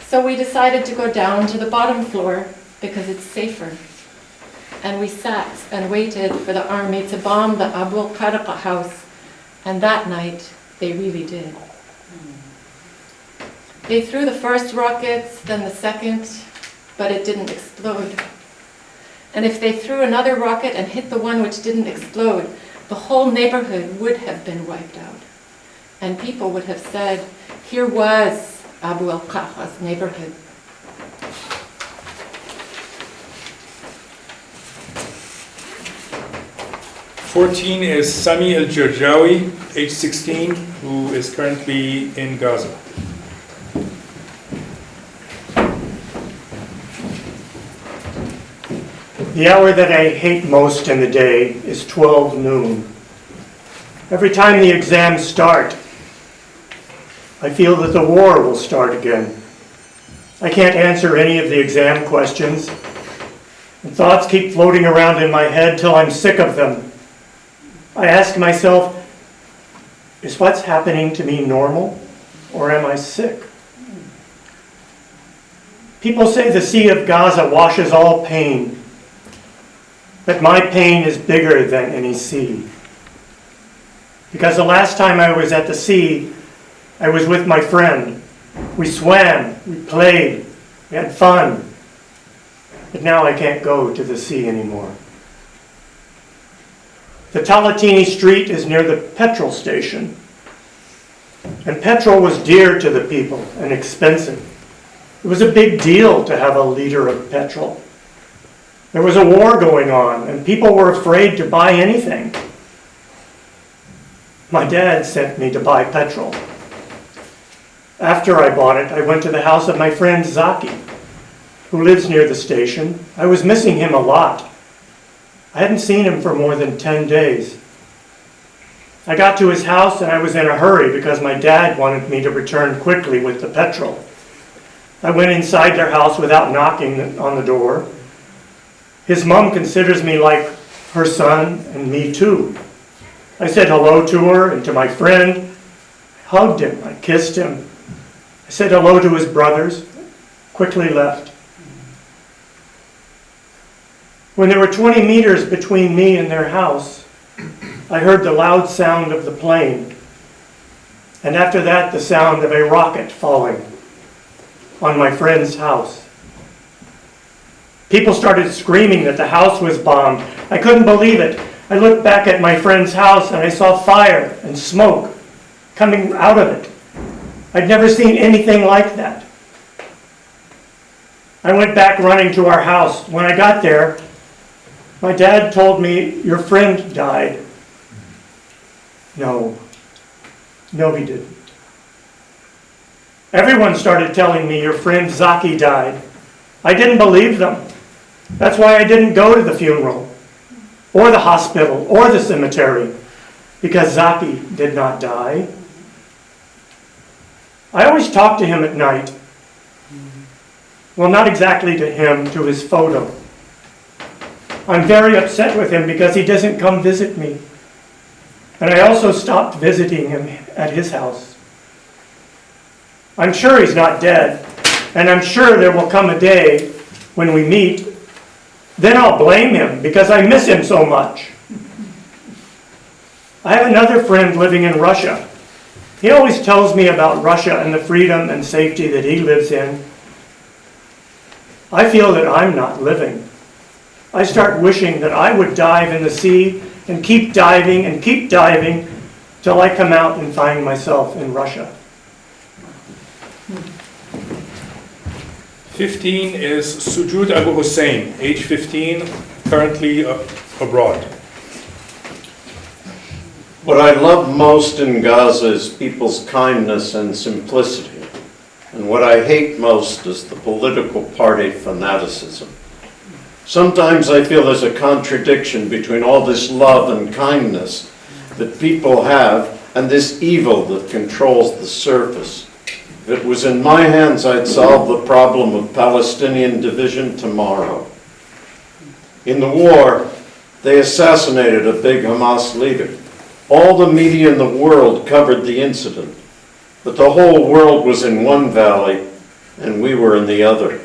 P: So we decided to go down to the bottom floor because it's safer. And we sat and waited for the army to bomb the Abu al-Qarqa house. And that night, they really did. They threw the first rockets, then the second, but it didn't explode. And if they threw another rocket and hit the one which didn't explode, the whole neighborhood would have been wiped out. And people would have said, here was Abu al-Qarqa's neighborhood.
D: "14 is Sami al-Jarjawi, age 16, who is currently in Gaza.
J: The hour that I hate most in the day is 12 noon. Every time the exams start, I feel that the war will start again. I can't answer any of the exam questions, and thoughts keep floating around in my head till I'm sick of them. I ask myself, is what's happening to me normal, or am I sick? People say the Sea of Gaza washes all pain, but my pain is bigger than any sea. Because the last time I was at the sea, I was with my friend. We swam, we played, we had fun. But now I can't go to the sea anymore. The Talatini Street is near the petrol station. And petrol was dear to the people and expensive. It was a big deal to have a liter of petrol. There was a war going on, and people were afraid to buy anything. My dad sent me to buy petrol. After I bought it, I went to the house of my friend Zaki, who lives near the station. I was missing him a lot. I hadn't seen him for more than 10 days. I got to his house and I was in a hurry because my dad wanted me to return quickly with the petrol. I went inside their house without knocking on the door. His mom considers me like her son and me too. I said hello to her and to my friend. I hugged him, I kissed him. I said hello to his brothers, quickly left. When there were 20 meters between me and their house, I heard the loud sound of the plane. And after that, the sound of a rocket falling on my friend's house. People started screaming that the house was bombed. I couldn't believe it. I looked back at my friend's house and I saw fire and smoke coming out of it. I'd never seen anything like that. I went back running to our house. When I got there, my dad told me, your friend died. No, he didn't. Everyone started telling me your friend Zaki died. I didn't believe them. That's why I didn't go to the funeral, or the hospital, or the cemetery, because Zaki did not die. I always talk to him at night. Well, not exactly to him, to his photo. I'm very upset with him because he doesn't come visit me. And I also stopped visiting him at his house. I'm sure he's not dead, and I'm sure there will come a day when we meet. Then I'll blame him because I miss him so much. I have another friend living in Russia. He always tells me about Russia and the freedom and safety that he lives in. I feel that I'm not living. I start wishing that I would dive in the sea and keep diving till I come out and find myself in Russia.
D: 15 is Sujud Abu Hussein, age 15, currently abroad.
Q: What I love most in Gaza is people's kindness and simplicity. And what I hate most is the political party fanaticism. Sometimes I feel there's a contradiction between all this love and kindness that people have and this evil that controls the surface. If it was in my hands, I'd solve the problem of Palestinian division tomorrow. In the war, they assassinated a big Hamas leader. All the media in the world covered the incident, but the whole world was in one valley, and we were in the other.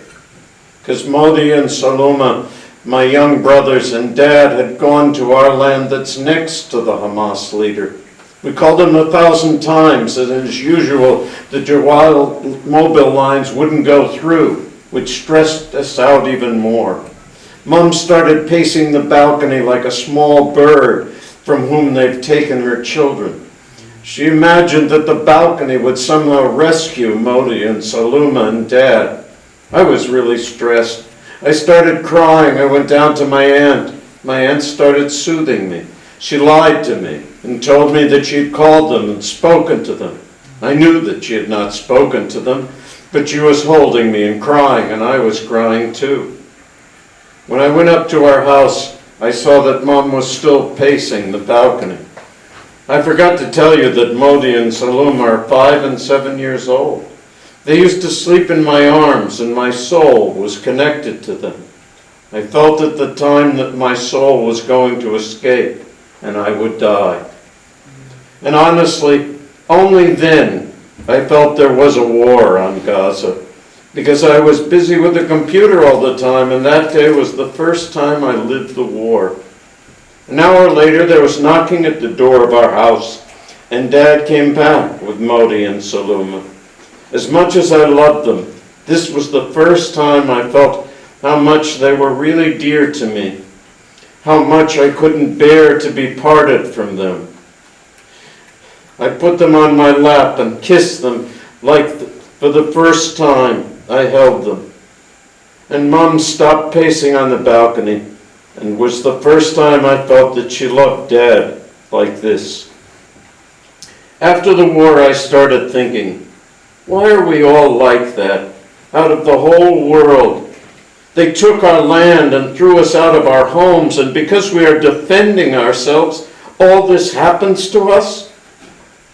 Q: Because Modi and Saloma, my young brothers and dad, had gone to our land that's next to the Hamas leader. We called him 1,000 times, and as usual, the Jawal mobile lines wouldn't go through, which stressed us out even more. Mom started pacing the balcony like a small bird from whom they've taken her children. She imagined that the balcony would somehow rescue Modi and Saloma and Dad. I was really stressed. I started crying. I went down to my aunt. My aunt started soothing me. She lied to me and told me that she had called them and spoken to them. I knew that she had not spoken to them, but she was holding me and crying, and I was crying too. When I went up to our house, I saw that Mom was still pacing the balcony. I forgot to tell you that Modi and Saloma are 5 and 7 years old. They used to sleep in my arms, and my soul was connected to them. I felt at the time that my soul was going to escape, and I would die. And honestly, only then I felt there was a war on Gaza, because I was busy with the computer all the time, and that day was the first time I lived the war. An hour later, there was knocking at the door of our house, and Dad came back with Modi and Saloma. As much as I loved them, this was the first time I felt how much they were really dear to me, how much I couldn't bear to be parted from them. I put them on my lap and kissed them like for the first time I held them. And Mom stopped pacing on the balcony, and was the first time I felt that she loved Dad like this. After the war, I started thinking, why are we all like that? Out of the whole world. They took our land and threw us out of our homes, and because we are defending ourselves, all this happens to us?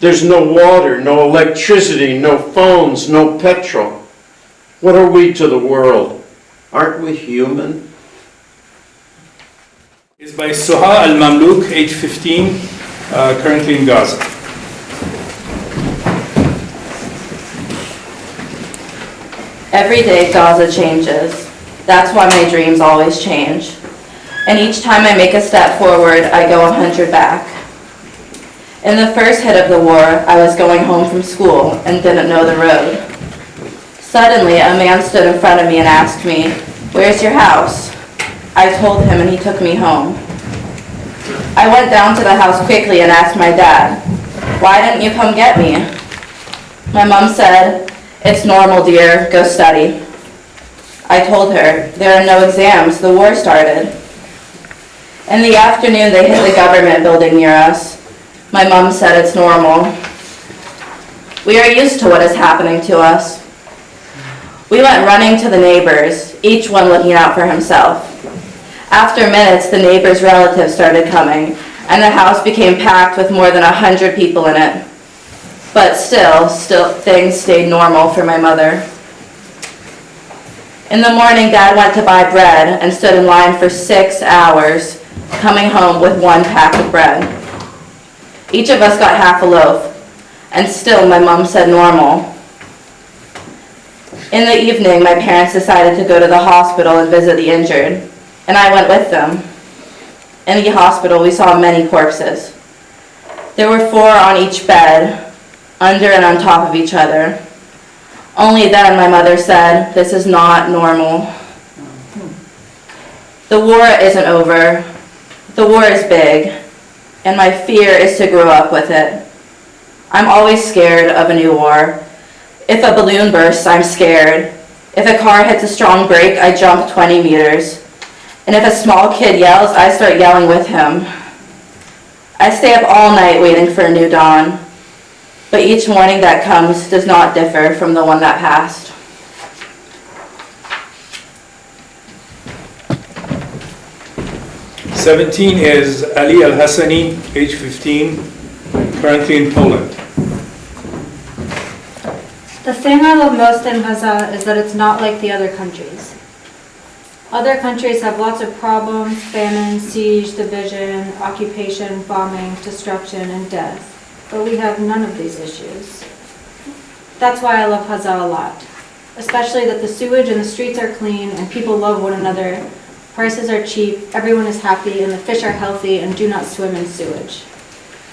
Q: There's no water, no electricity, no phones, no petrol. What are we to the world? Aren't we human?
D: It's by Suha al-Mamluk, age 15, currently in Gaza.
M: Every day Gaza changes. That's why my dreams always change. And each time I make a step forward, I go 100 back. In the first hit of the war, I was going home from school and didn't know the road. Suddenly, a man stood in front of me and asked me, "Where's your house?" I told him and he took me home. I went down to the house quickly and asked my dad, "Why didn't you come get me?" My mom said, "It's normal, dear, go study." I told her, "There are no exams, the war started." In the afternoon, they hit the government building near us. My mom said it's normal. We are used to what is happening to us. We went running to the neighbors, each one looking out for himself. After minutes, the neighbors' relatives started coming, and the house became packed with more than 100 people in it. But still things stayed normal for my mother. In the morning, Dad went to buy bread and stood in line for 6 hours, coming home with 1 pack of bread. Each of us got half a loaf, and still my mom said normal. In the evening, my parents decided to go to the hospital and visit the injured, and I went with them. In the hospital, we saw many corpses. There were 4 on each bed, under and on top of each other. Only then my mother said, "This is not normal." The war isn't over. The war is big, and my fear is to grow up with it. I'm always scared of a new war. If a balloon bursts, I'm scared. If a car hits a strong brake, I jump 20 meters. And if a small kid yells, I start yelling with him. I stay up all night waiting for a new dawn. But each morning that comes does not differ from the one that passed.
D: "17 is Ali Al-Hassani, age 15, currently in Poland.
I: The thing I love most in Gaza is that it's not like the other countries. Other countries have lots of problems: famine, siege, division, occupation, bombing, destruction, and death. But we have none of these issues. That's why I love Gaza a lot. Especially that the sewage and the streets are clean and people love one another. Prices are cheap, everyone is happy, and the fish are healthy and do not swim in sewage.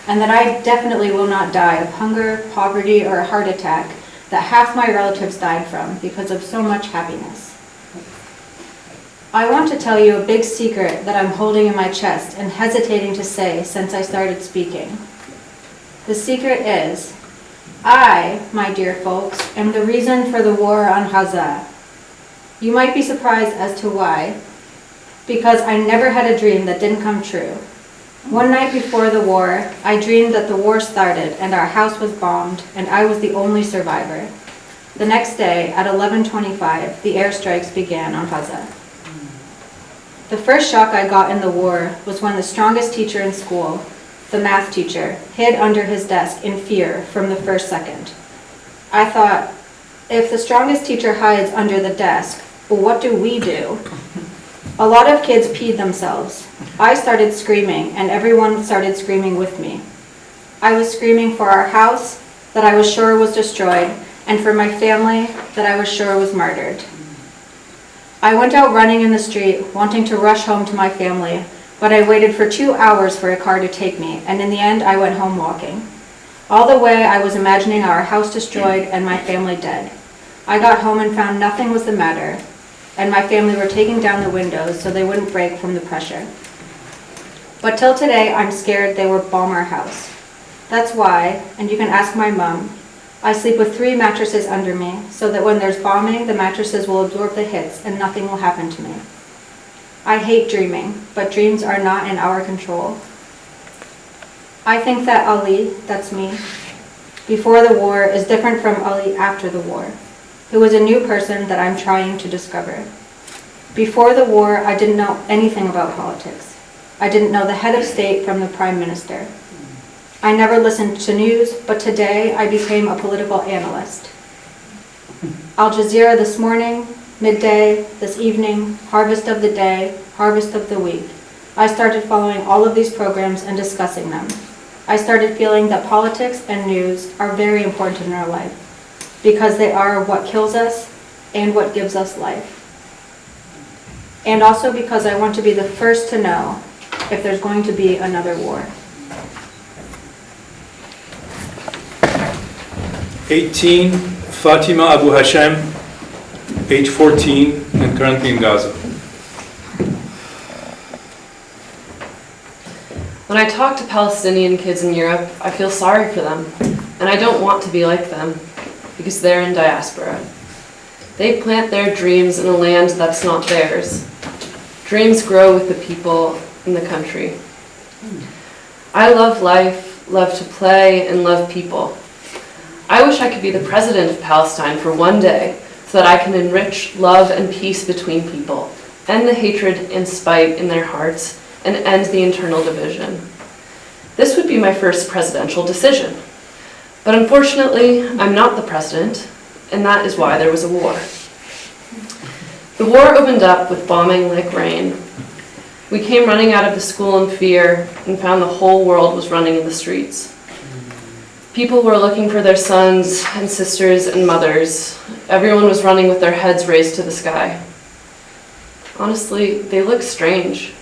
I: And that I definitely will not die of hunger, poverty, or a heart attack that half my relatives died from because of so much happiness. I want to tell you a big secret that I'm holding in my chest and hesitating to say since I started speaking. The secret is, I, my dear folks, am the reason for the war on Gaza. You might be surprised as to why, because I never had a dream that didn't come true. One night before the war, I dreamed that the war started and our house was bombed and I was the only survivor. The next day, at 11:25, the airstrikes began on Gaza. The first shock I got in the war was when the strongest teacher in school, the math teacher, hid under his desk in fear from the first second. I thought, if the strongest teacher hides under the desk, well, what do we do? A lot of kids peed themselves. I started screaming, and everyone started screaming with me. I was screaming for our house, that I was sure was destroyed, and for my family, that I was sure was martyred. I went out running in the street, wanting to rush home to my family, but I waited for 2 hours for a car to take me, and in the end, I went home walking. All the way, I was imagining our house destroyed and my family dead. I got home and found nothing was the matter, and my family were taking down the windows so they wouldn't break from the pressure. But till today, I'm scared they will bomb our house. That's why, and you can ask my mom, I sleep with 3 mattresses under me so that when there's bombing, the mattresses will absorb the hits and nothing will happen to me. I hate dreaming, but dreams are not in our control. I think that Ali, that's me, before the war is different from Ali after the war, who is a new person that I'm trying to discover. Before the war, I didn't know anything about politics. I didn't know the head of state from the prime minister. I never listened to news, but today I became a political analyst. Al Jazeera this morning, midday, this evening, harvest of the day, harvest of the week. I started following all of these programs and discussing them. I started feeling that politics and news are very important in our life because they are what kills us and what gives us life. And also because I want to be the first to know if there's going to be another war.
D: 18, Fatima Abu Hashem, age 14, and currently in Gaza.
B: When I talk to Palestinian kids in Europe, I feel sorry for them, and I don't want to be like them, because they're in diaspora. They plant their dreams in a land that's not theirs. Dreams grow with the people in the country. I love life, love to play, and love people. I wish I could be the president of Palestine for one day, so that I can enrich love and peace between people, end the hatred and spite in their hearts, and end the internal division. This would be my first presidential decision. But unfortunately, I'm not the president, and that is why there was a war. The war opened up with bombing like rain. We came running out of the school in fear and found the whole world was running in the streets. People were looking for their sons and sisters and mothers. Everyone was running with their heads raised to the sky. Honestly, they looked strange.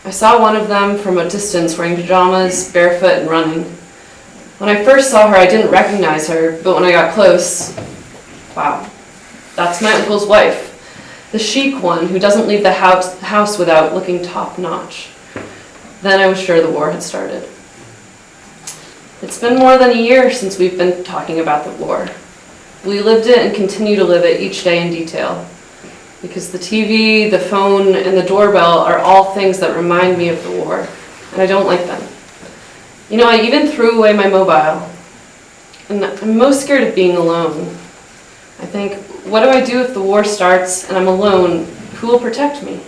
B: I saw one of them from a distance wearing pajamas, barefoot, and running. When I first saw her, I didn't recognize her, but when I got close, wow, that's my uncle's wife, the chic one who doesn't leave the house without looking top-notch. Then I was sure the war had started. It's been more than a year since we've been talking about the war. We lived it and continue to live it each day in detail. Because the TV, the phone, and the doorbell are all things that remind me of the war, and I don't like them. You know, I even threw away my mobile, and I'm most scared of being alone. I think, what do I do if the war starts and I'm alone? Who will protect me?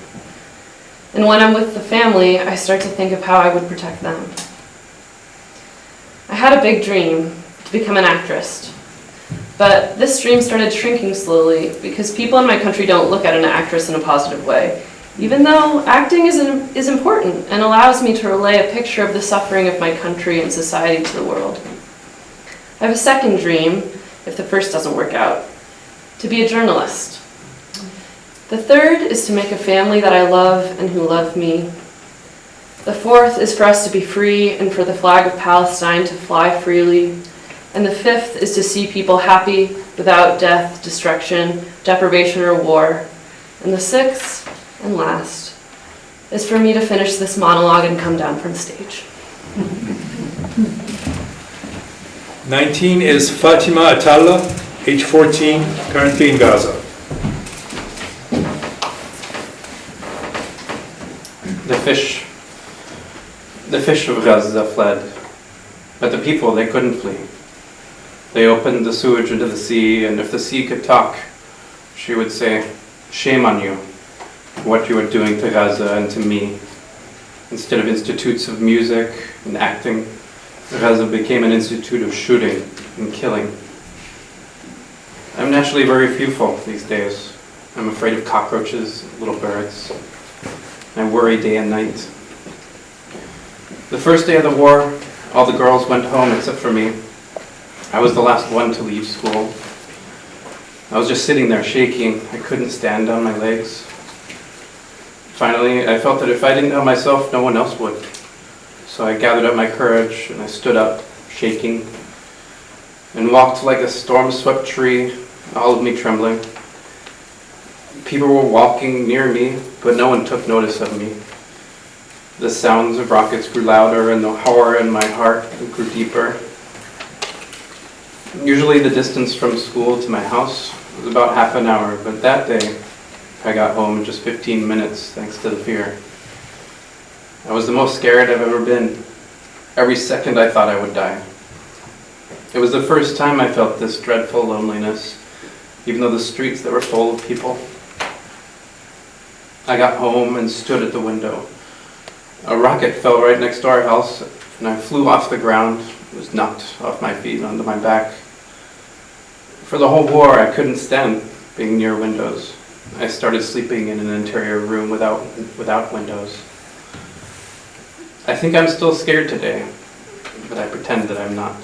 B: And when I'm with the family, I start to think of how I would protect them. I had a big dream, to become an actress.
R: But this dream started shrinking slowly because people in my country don't look at an actress in a positive way, even though acting is important and allows me to relay a picture of the suffering of my country and society to the world. I have a second dream, if the first doesn't work out, to be a journalist. The third is to make a family that I love and who love me. The fourth is for us to be free and for the flag of Palestine to fly freely. And the fifth is to see people happy without death, destruction, deprivation, or war. And the sixth and last is for me to finish this monologue and come down from stage.
D: 19 is Fatima Atalla, age 14, currently in Gaza.
S: The fish of Gaza fled, but the people, they couldn't flee. They opened the sewage into the sea, and if the sea could talk, she would say, "Shame on you, what you are doing to Gaza and to me." Instead of institutes of music and acting, Gaza became an institute of shooting and killing. I'm naturally very fearful these days. I'm afraid of cockroaches, little birds. I worry day and night. The first day of the war, all the girls went home except for me. I was the last one to leave school. I was just sitting there shaking. I couldn't stand on my legs. Finally, I felt that if I didn't help myself, no one else would. So I gathered up my courage and I stood up, shaking, and walked like a storm-swept tree, all of me trembling. People were walking near me, but no one took notice of me. The sounds of rockets grew louder and the horror in my heart grew deeper. Usually the distance from school to my house was about half an hour, but that day I got home in just 15 minutes thanks to the fear. I was the most scared I've ever been. Every second I thought I would die. It was the first time I felt this dreadful loneliness, even though the streets that were full of people. I got home and stood at the window. A rocket fell right next to our house, and I flew off the ground, was knocked off my feet onto my back. For the whole war, I couldn't stand being near windows. I started sleeping in an interior room without windows. I think I'm still scared today, but I pretend that I'm not.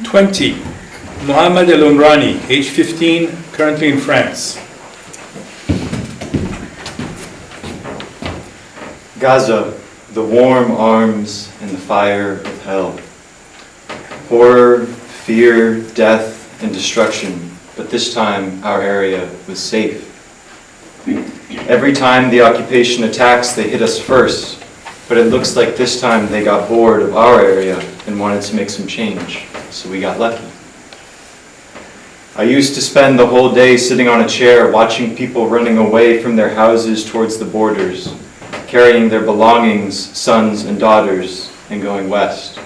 D: 20, Mohammed El Umrani, age 15, currently in France.
T: Gaza, the warm arms and the fire of hell. Horror, fear, death, and destruction, but this time our area was safe. Every time the occupation attacks, they hit us first, but it looks like this time they got bored of our area and wanted to make some change, so we got lucky. I used to spend the whole day sitting on a chair watching people running away from their houses towards the borders, carrying their belongings, sons and daughters, and going west.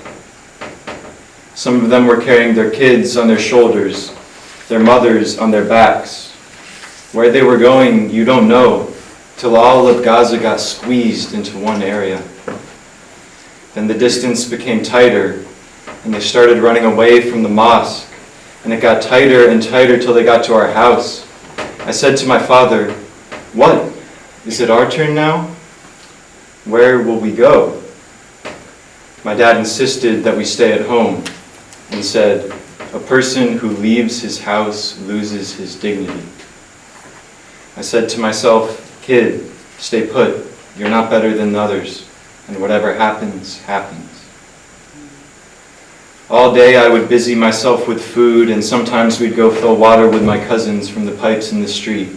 T: Some of them were carrying their kids on their shoulders, their mothers on their backs. Where they were going, you don't know, till all of Gaza got squeezed into one area. Then the distance became tighter, and they started running away from the mosque, and it got tighter and tighter till they got to our house. I said to my father, "What? Is it our turn now? Where will we go?" My dad insisted that we stay at home and said, "A person who leaves his house loses his dignity." I said to myself, "Kid, stay put. You're not better than others, and whatever happens, happens." All day I would busy myself with food, and sometimes we'd go fill water with my cousins from the pipes in the street.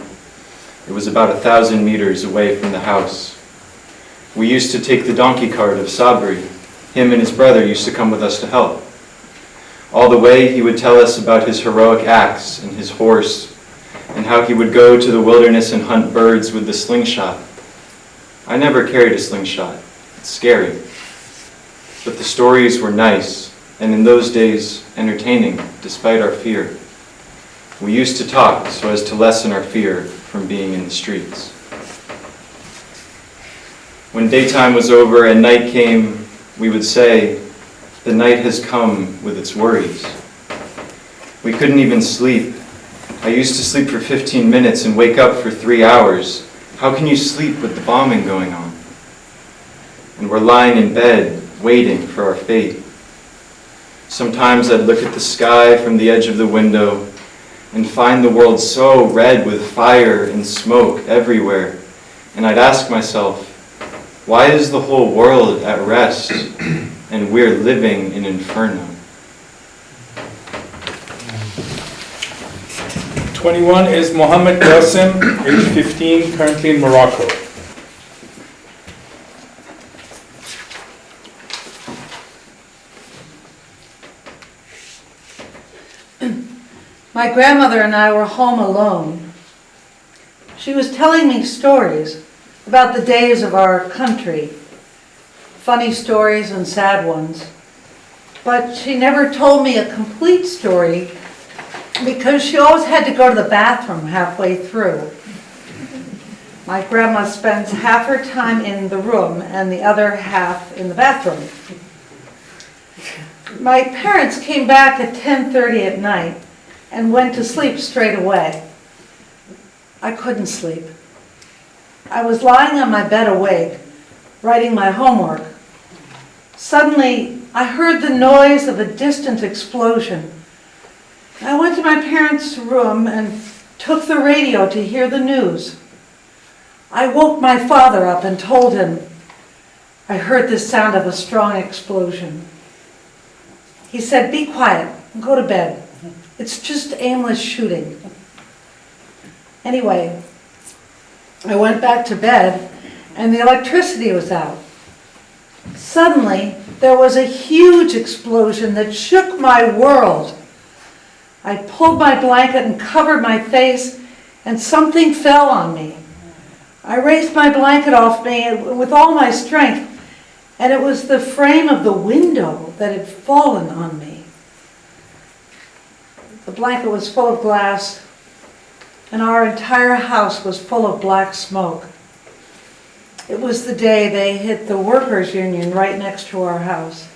T: It was about 1,000 meters away from the house. We used to take the donkey cart of Sabri. Him and his brother used to come with us to help. All the way he would tell us about his heroic acts and his horse, and how he would go to the wilderness and hunt birds with the slingshot. I never carried a slingshot. It's scary. But the stories were nice, and in those days, entertaining, despite our fear. We used to talk so as to lessen our fear from being in the streets. When daytime was over and night came, we would say, The night has come with its worries. We couldn't even sleep. I used to sleep for 15 minutes and wake up for 3 hours. How can you sleep with the bombing going on? And we're lying in bed, waiting for our fate. Sometimes I'd look at the sky from the edge of the window and find the world so red with fire and smoke everywhere. And I'd ask myself, why is the whole world at rest and we're living in inferno?
D: 21 is Mohammed Qasim, age 15, currently in Morocco.
E: My grandmother and I were home alone. She was telling me stories about the days of our country, funny stories and sad ones. But she never told me a complete story because she always had to go to the bathroom halfway through. My grandma spends half her time in the room and the other half in the bathroom. My parents came back at 10:30 at night and went to sleep straight away. I couldn't sleep. I was lying on my bed awake, writing my homework. Suddenly, I heard the noise of a distant explosion. I went to my parents' room and took the radio to hear the news. I woke my father up and told him I heard the sound of a strong explosion. He said, "Be quiet and go to bed. It's just aimless shooting." Anyway, I went back to bed and the electricity was out. Suddenly, there was a huge explosion that shook my world. I pulled my blanket and covered my face, and something fell on me. I raised my blanket off me with all my strength, and it was the frame of the window that had fallen on me. The blanket was full of glass, and our entire house was full of black smoke. It was the day they hit the workers' union right next to our house.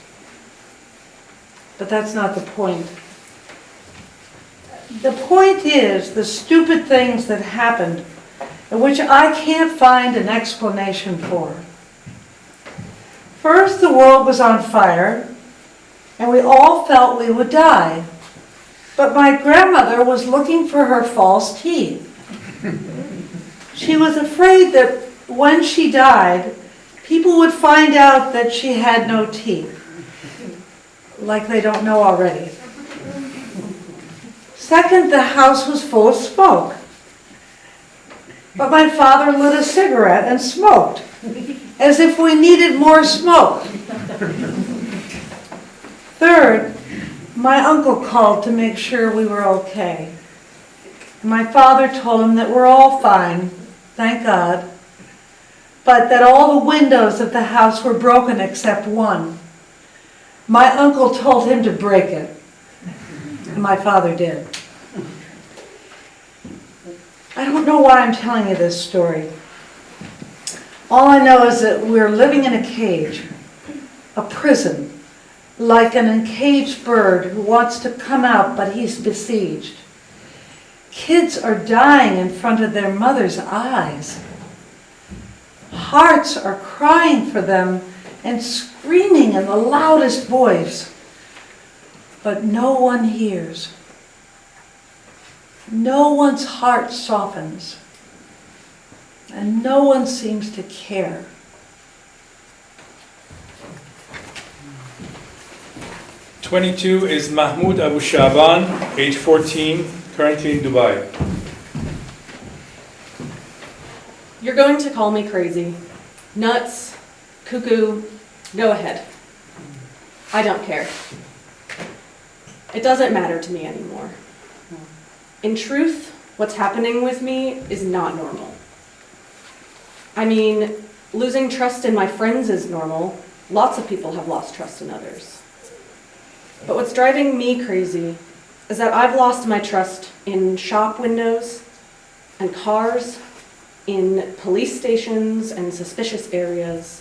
E: But that's not the point. The point is the stupid things that happened, which I can't find an explanation for. First, the world was on fire, and we all felt we would die. But my grandmother was looking for her false teeth. She was afraid that when she died, people would find out that she had no teeth, like they don't know already. Second, the house was full of smoke. But my father lit a cigarette and smoked, as if we needed more smoke. Third, my uncle called to make sure we were okay. My father told him that we're all fine, thank God, but that all the windows of the house were broken except one. My uncle told him to break it, and my father did. I don't know why I'm telling you this story. All I know is that we're living in a cage, a prison, like an encaged bird who wants to come out, but he's besieged. Kids are dying in front of their mother's eyes. Hearts are crying for them and screaming in the loudest voice, but no one hears. No one's heart softens, and no one seems to care.
D: '22 is Mahmoud Abu Shaban, age 14, currently in Dubai.
U: You're going to call me crazy, nuts, cuckoo, go ahead. I don't care. It doesn't matter to me anymore. In truth, what's happening with me is not normal. I mean, losing trust in my friends is normal. Lots of people have lost trust in others. But what's driving me crazy is that I've lost my trust in shop windows and cars, in police stations and suspicious areas.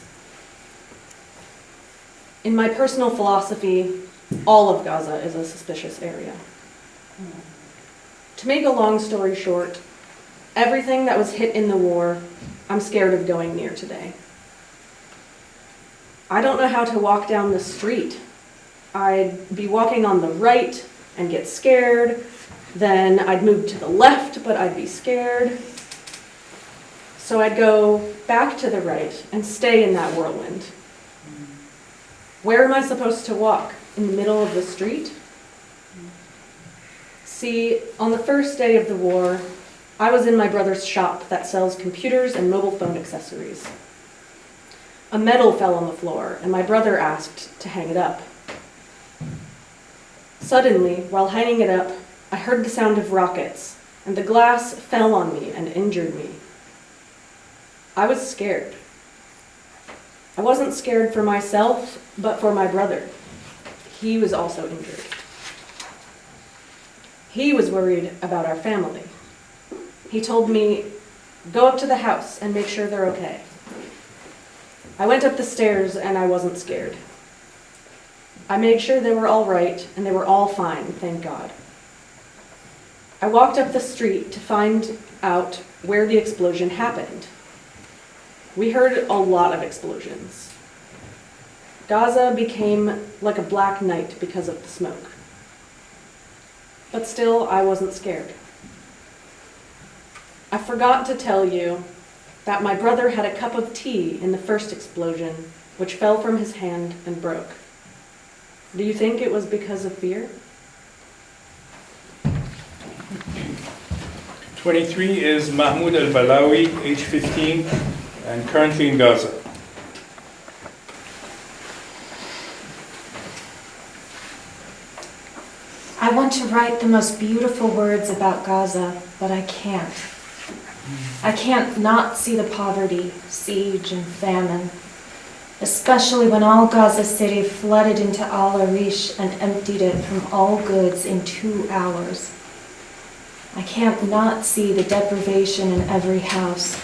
U: In my personal philosophy, all of Gaza is a suspicious area. To make a long story short, everything that was hit in the war, I'm scared of going near today. I don't know how to walk down the street. I'd be walking on the right and get scared. Then I'd move to the left, but I'd be scared. So I'd go back to the right and stay in that whirlwind. Where am I supposed to walk? In the middle of the street? See, on the first day of the war, I was in my brother's shop that sells computers and mobile phone accessories. A medal fell on the floor, and my brother asked to hang it up. Suddenly, while hanging it up, I heard the sound of rockets, and the glass fell on me and injured me. I was scared. I wasn't scared for myself, but for my brother. He was also injured. He was worried about our family. He told me, go up to the house and make sure they're okay. I went up the stairs and I wasn't scared. I made sure they were all right and they were all fine, thank God. I walked up the street to find out where the explosion happened. We heard a lot of explosions. Gaza became like a black night because of the smoke. But still, I wasn't scared. I forgot to tell you that my brother had a cup of tea in the first explosion, which fell from his hand and broke. Do you think it was because of fear?
D: 23 is Mahmoud al-Balawi, age 15, and currently in Gaza.
A: I want to write the most beautiful words about Gaza, but I can't. I can't not see the poverty, siege, and famine, especially when all Gaza City flooded into Al Arish and emptied it from all goods in 2 hours. I can't not see the deprivation in every house,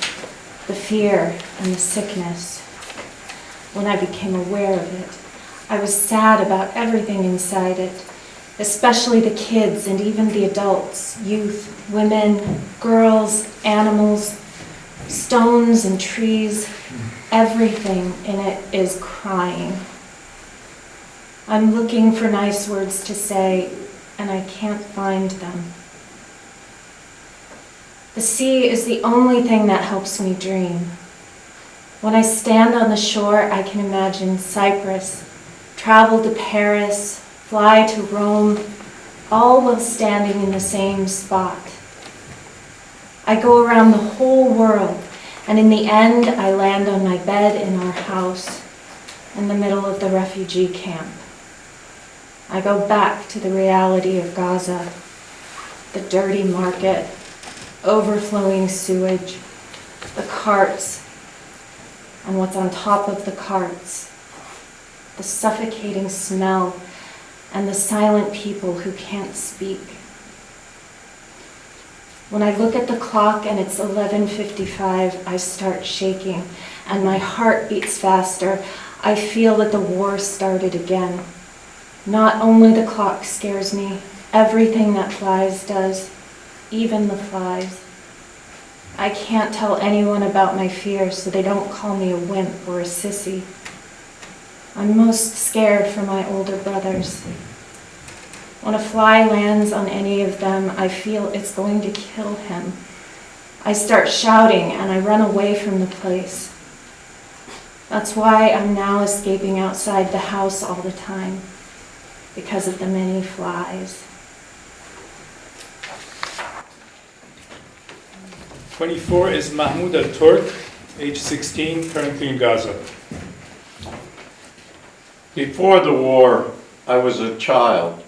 A: the fear and the sickness. When I became aware of it, I was sad about everything inside it, especially the kids and even the adults, youth, women, girls, animals, stones and trees. Everything in it is crying. I'm looking for nice words to say, and I can't find them. The sea is the only thing that helps me dream. When I stand on the shore, I can imagine Cyprus, travel to Paris, fly to Rome, all while standing in the same spot. I go around the whole world, and in the end, I land on my bed in our house in the middle of the refugee camp. I go back to the reality of Gaza, the dirty market, overflowing sewage, the carts, and what's on top of the carts, the suffocating smell, and the silent people who can't speak. When I look at the clock and it's 11:55, I start shaking, and my heart beats faster. I feel that the war started again. Not only the clock scares me, everything that flies does, even the flies. I can't tell anyone about my fears so they don't call me a wimp or a sissy. I'm most scared for my older brothers. When a fly lands on any of them, I feel it's going to kill him. I start shouting and I run away from the place. That's why I'm now escaping outside the house all the time, because of the many flies.
D: 24 is Mahmoud al-Turk, age 16, currently in Gaza.
Q: Before the war, I was a child.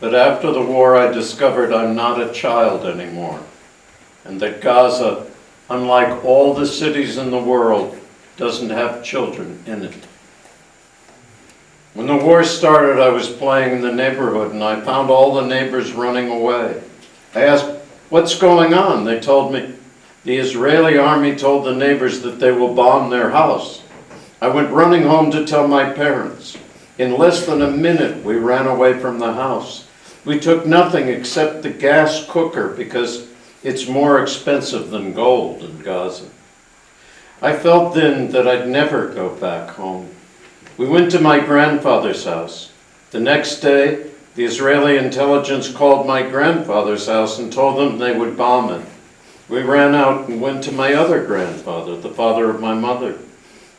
Q: But after the war, I discovered I'm not a child anymore. And that Gaza, unlike all the cities in the world, doesn't have children in it. When the war started, I was playing in the neighborhood and I found all the neighbors running away. I asked, "What's going on?" They told me, the Israeli army told the neighbors that they will bomb their house. I went running home to tell my parents. In less than a minute, we ran away from the house. We took nothing except the gas cooker because it's more expensive than gold in Gaza. I felt then that I'd never go back home. We went to my grandfather's house. The next day, the Israeli intelligence called my grandfather's house and told them they would bomb it. We ran out and went to my other grandfather, the father of my mother.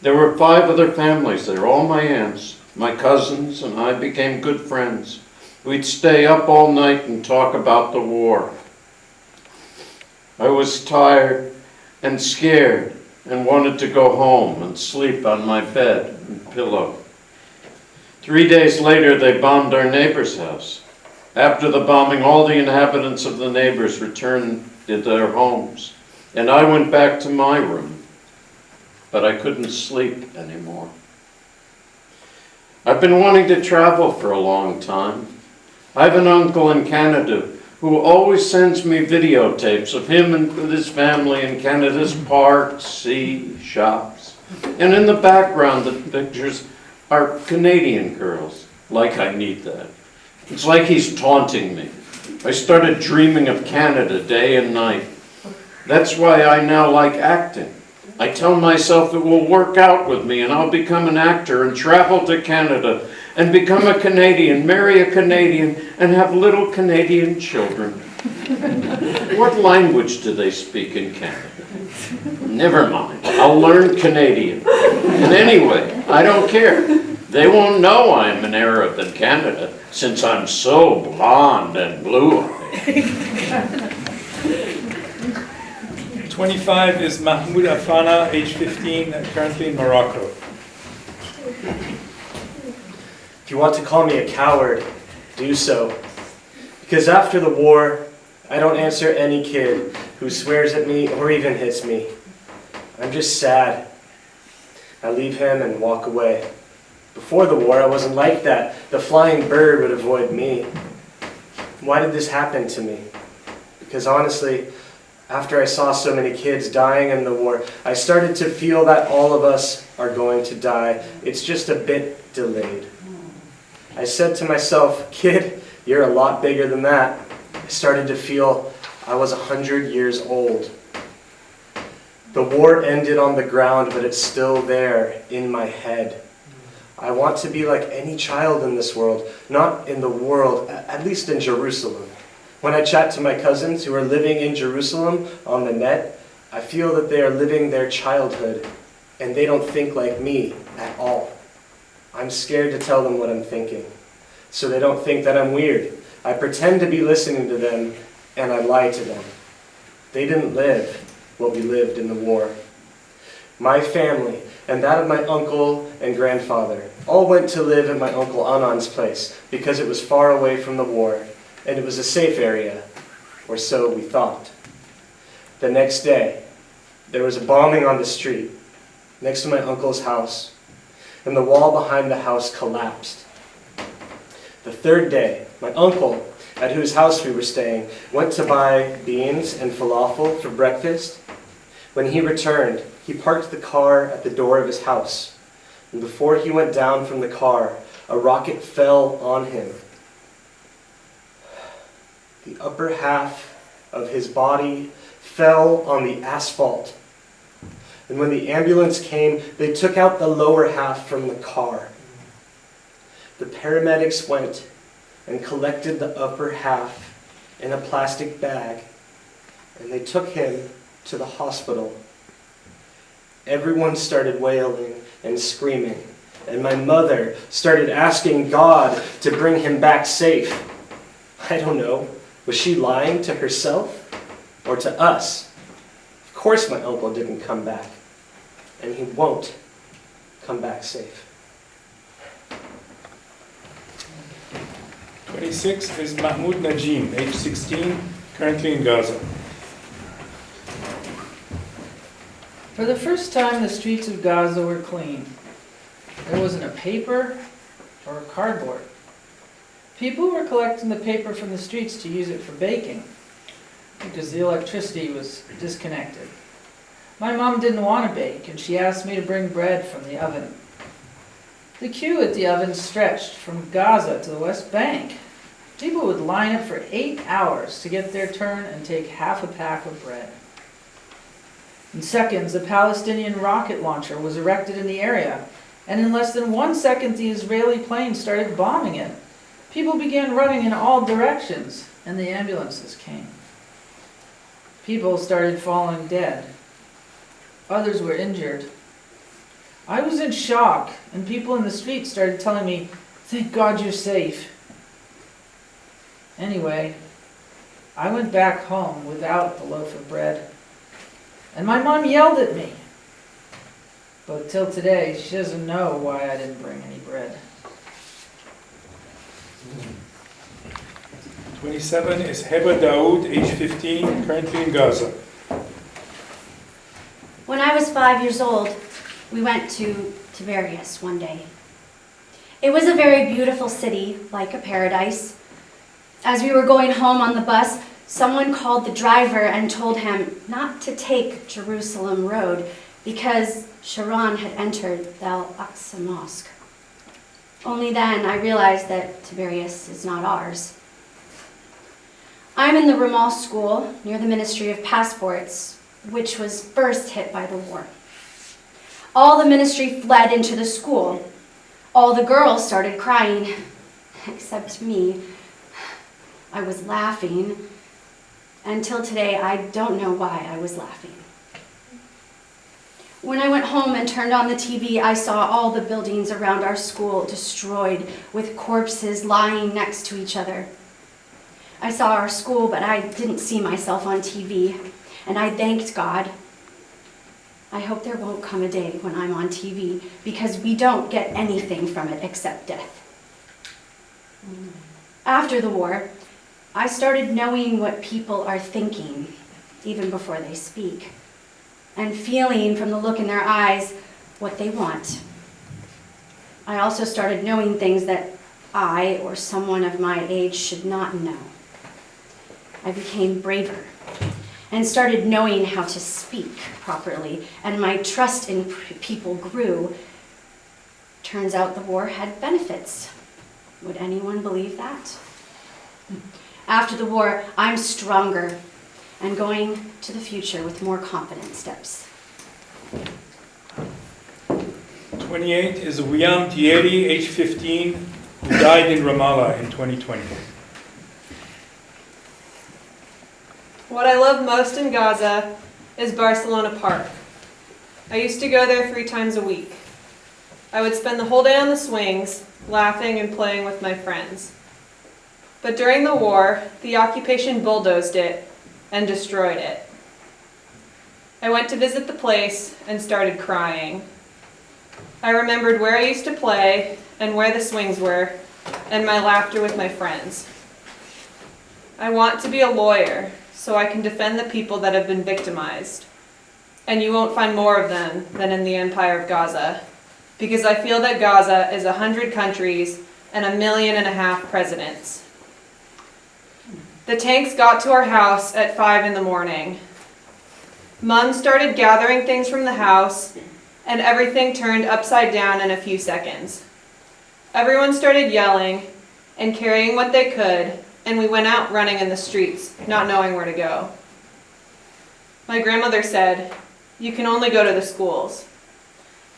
Q: There were 5 other families there, all my aunts, my cousins, and I became good friends. We'd stay up all night and talk about the war. I was tired and scared and wanted to go home and sleep on my bed and pillow. 3 days later, they bombed our neighbor's house. After the bombing, all the inhabitants of the neighbors returned to their homes, and I went back to my room, but I couldn't sleep anymore. I've been wanting to travel for a long time. I have an uncle in Canada who always sends me videotapes of him and with his family in Canada's parks, sea, shops. And in the background, the pictures are Canadian girls. Like I need that. It's like he's taunting me. I started dreaming of Canada day and night. That's why I now like acting. I tell myself it will work out with me and I'll become an actor and travel to Canada and become a Canadian, marry a Canadian, and have little Canadian children. What language do they speak in Canada? Never mind, I'll learn Canadian. And anyway, I don't care. They won't know I'm an Arab in Canada since I'm so blonde and blue-eyed.
D: 25 is Mahmoud Afana, age 15, currently in Morocco.
C: If you want to call me a coward, do so. Because after the war, I don't answer any kid who swears at me or even hits me. I'm just sad. I leave him and walk away. Before the war, I wasn't like that. The flying bird would avoid me. Why did this happen to me? Because honestly, after I saw so many kids dying in the war, I started to feel that all of us are going to die. It's just a bit delayed. I said to myself, kid, you're a lot bigger than that. I started to feel I was 100 years old. The war ended on the ground, but it's still there in my head. I want to be like any child in this world, not in the world, at least in Jerusalem. When I chat to my cousins who are living in Jerusalem on the net, I feel that they are living their childhood, and they don't think like me at all. I'm scared to tell them what I'm thinking, so they don't think that I'm weird. I pretend to be listening to them, and I lie to them. They didn't live what we lived in the war. My family, and that of my uncle and grandfather, all went to live at my Uncle Anan's place because it was far away from the war, and it was a safe area, or so we thought. The next day, there was a bombing on the street next to my uncle's house, and the wall behind the house collapsed. The third day, my uncle, at whose house we were staying, went to buy beans and falafel for breakfast. When he returned, he parked the car at the door of his house, and before he went down from the car, a rocket fell on him. The upper half of his body fell on the asphalt. And when the ambulance came, they took out the lower half from the car. The paramedics went and collected the upper half in a plastic bag, and they took him to the hospital. Everyone started wailing and screaming, and my mother started asking God to bring him back safe. I don't know. Was she lying to herself or to us? Of course my uncle didn't come back, and he won't come back safe.
D: 26 is Mahmoud Najim, age 16, currently in Gaza.
V: For the first time, the streets of Gaza were clean. There wasn't a paper or a cardboard. People were collecting the paper from the streets to use it for baking because the electricity was disconnected. My mom didn't want to bake, and she asked me to bring bread from the oven. The queue at the oven stretched from Gaza to the West Bank. People would line up for 8 hours to get their turn and take half a pack of bread. In seconds, a Palestinian rocket launcher was erected in the area, and in less than 1 second, the Israeli plane started bombing it. People began running in all directions, and the ambulances came. People started falling dead. Others were injured. I was in shock, and people in the street started telling me, "Thank God you're safe." Anyway, I went back home without the loaf of bread, and my mom yelled at me. But till today, she doesn't know why I didn't bring any bread.
D: 27 is Heba Daoud, age 15, currently in Gaza.
N: When I was 5 years old, we went to Tiberias one day. It was a very beautiful city, like a paradise. As we were going home on the bus, someone called the driver and told him not to take Jerusalem Road because Sharon had entered the Al-Aqsa Mosque. Only then I realized that Tiberias is not ours. I'm in the Ramal School near the Ministry of Passports, which was first hit by the war. All the ministry fled into the school. All the girls started crying, except me. I was laughing. Until today, I don't know why I was laughing. When I went home and turned on the TV, I saw all the buildings around our school destroyed with corpses lying next to each other. I saw our school, but I didn't see myself on TV, and I thanked God. I hope there won't come a day when I'm on TV, because we don't get anything from it except death. After the war, I started knowing what people are thinking, even before they speak, and feeling from the look in their eyes what they want. I also started knowing things that I or someone of my age should not know. I became braver and started knowing how to speak properly, and my trust in people grew. Turns out the war had benefits. Would anyone believe that? After the war, I'm stronger and going to the future with more confident steps.
D: 28 is Wiam Thierry, age 15, who died in Ramallah in 2020.
F: What I love most in Gaza is Barcelona Park. I used to go there 3 times a week. I would spend the whole day on the swings, laughing and playing with my friends. But during the war, the occupation bulldozed it and destroyed it. I went to visit the place and started crying. I remembered where I used to play and where the swings were, and my laughter with my friends. I want to be a lawyer so I can defend the people that have been victimized. And you won't find more of them than in the Empire of Gaza, because I feel that Gaza is 100 countries and 1.5 million presidents. The tanks got to our house at 5 in the morning. Mom started gathering things from the house, and everything turned upside down in a few seconds. Everyone started yelling and carrying what they could, and we went out running in the streets, not knowing where to go. My grandmother said, "You can only go to the schools."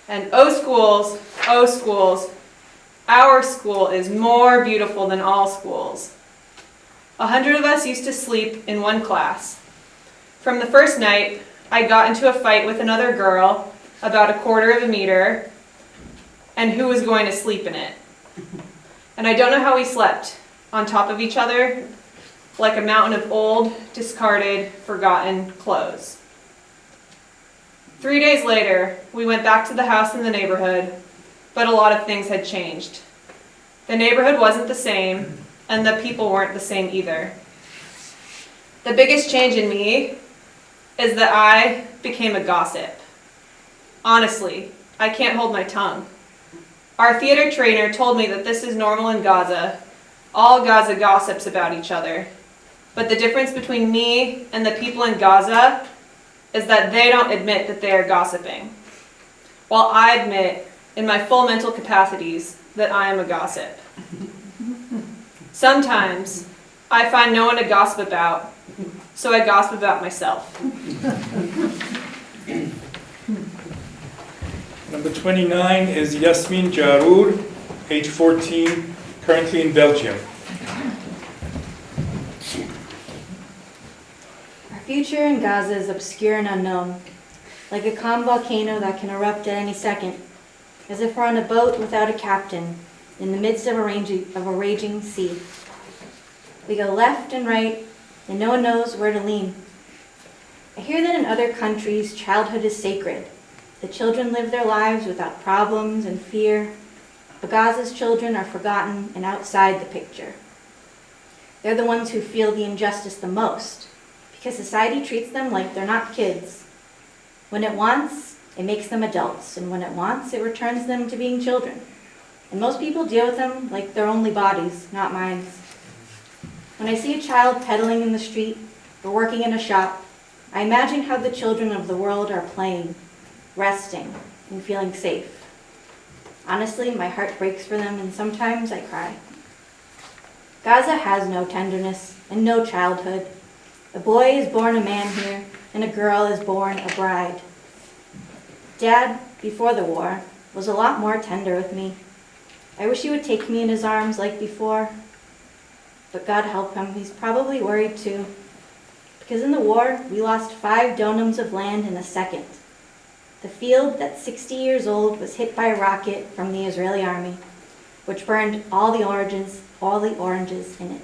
F: And oh schools, our school is more beautiful than all schools. 100 of us used to sleep in one class. From the first night, I got into a fight with another girl about 1/4 meter and who was going to sleep in it. And I don't know how we slept on top of each other like a mountain of old, discarded, forgotten clothes. 3 days later, we went back to the house in the neighborhood, but a lot of things had changed. The neighborhood wasn't the same, and the people weren't the same either. The biggest change in me is that I became a gossip. Honestly, I can't hold my tongue. Our theater trainer told me that this is normal in Gaza. All Gaza gossips about each other. But the difference between me and the people in Gaza is that they don't admit that they are gossiping, while I admit in my full mental capacities that I am a gossip. Sometimes I find no one to gossip about, so I gossip about myself.
D: Number 29 is Yasmin Jarour, age 14, currently in Belgium.
I: Our future in Gaza is obscure and unknown, like a calm volcano that can erupt at any second, as if we're on a boat without a captain in the midst of a raging sea. We go left and right, and no one knows where to lean. I hear that in other countries, childhood is sacred. The children live their lives without problems and fear, but Gaza's children are forgotten and outside the picture. They're the ones who feel the injustice the most, because society treats them like they're not kids. When it wants, it makes them adults, and when it wants, it returns them to being children. And most people deal with them like they're only bodies, not minds. When I see a child pedaling in the street or working in a shop, I imagine how the children of the world are playing, resting, and feeling safe. Honestly, my heart breaks for them, and sometimes I cry. Gaza has no tenderness and no childhood. A boy is born a man here, and a girl is born a bride. Dad, before the war, was a lot more tender with me. I wish he would take me in his arms like before, but God help him, he's probably worried too. Because in the war, we lost 5 dunams of land in a second. The field that's 60 years old was hit by a rocket from the Israeli army, which burned all the oranges in it.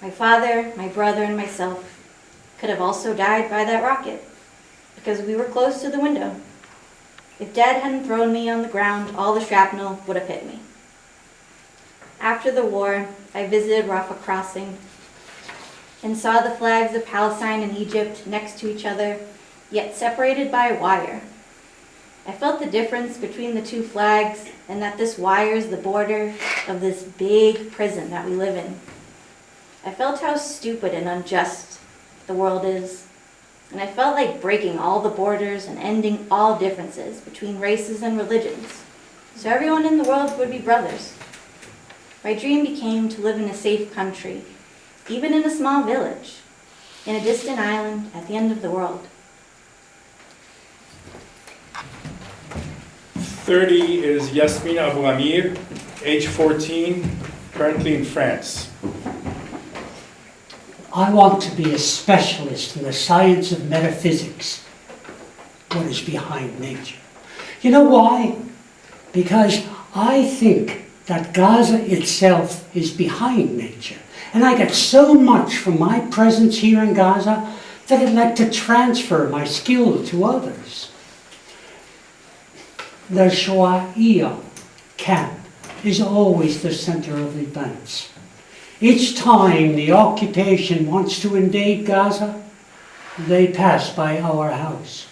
I: My father, my brother, and myself could have also died by that rocket, because we were close to the window. If Dad hadn't thrown me on the ground, all the shrapnel would have hit me. After the war, I visited Rafah Crossing and saw the flags of Palestine and Egypt next to each other, yet separated by a wire. I felt the difference between the two flags, and that this wire is the border of this big prison that we live in. I felt how stupid and unjust the world is, and I felt like breaking all the borders and ending all differences between races and religions, so everyone in the world would be brothers. My dream became to live in a safe country, even in a small village, in a distant island at the end of the world.
D: 30 is Yasmin Abu Amir, age 14, currently in France.
H: I want to be a specialist in the science of metaphysics, what is behind nature. You know why? Because I think that Gaza itself is behind nature. And I get so much from my presence here in Gaza that I'd like to transfer my skill to others. The Shoah camp is always the center of events. Each time the occupation wants to invade Gaza, they pass by our house.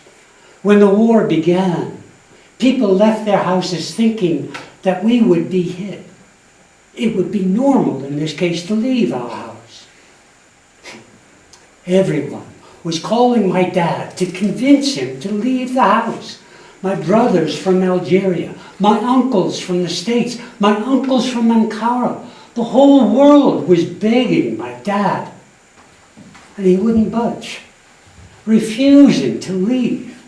H: When the war began, people left their houses thinking that we would be hit. It would be normal in this case to leave our house. Everyone was calling my dad to convince him to leave the house. My brothers from Algeria, my uncles from the States, my uncles from Ankara. The whole world was begging my dad, and he wouldn't budge, refusing to leave.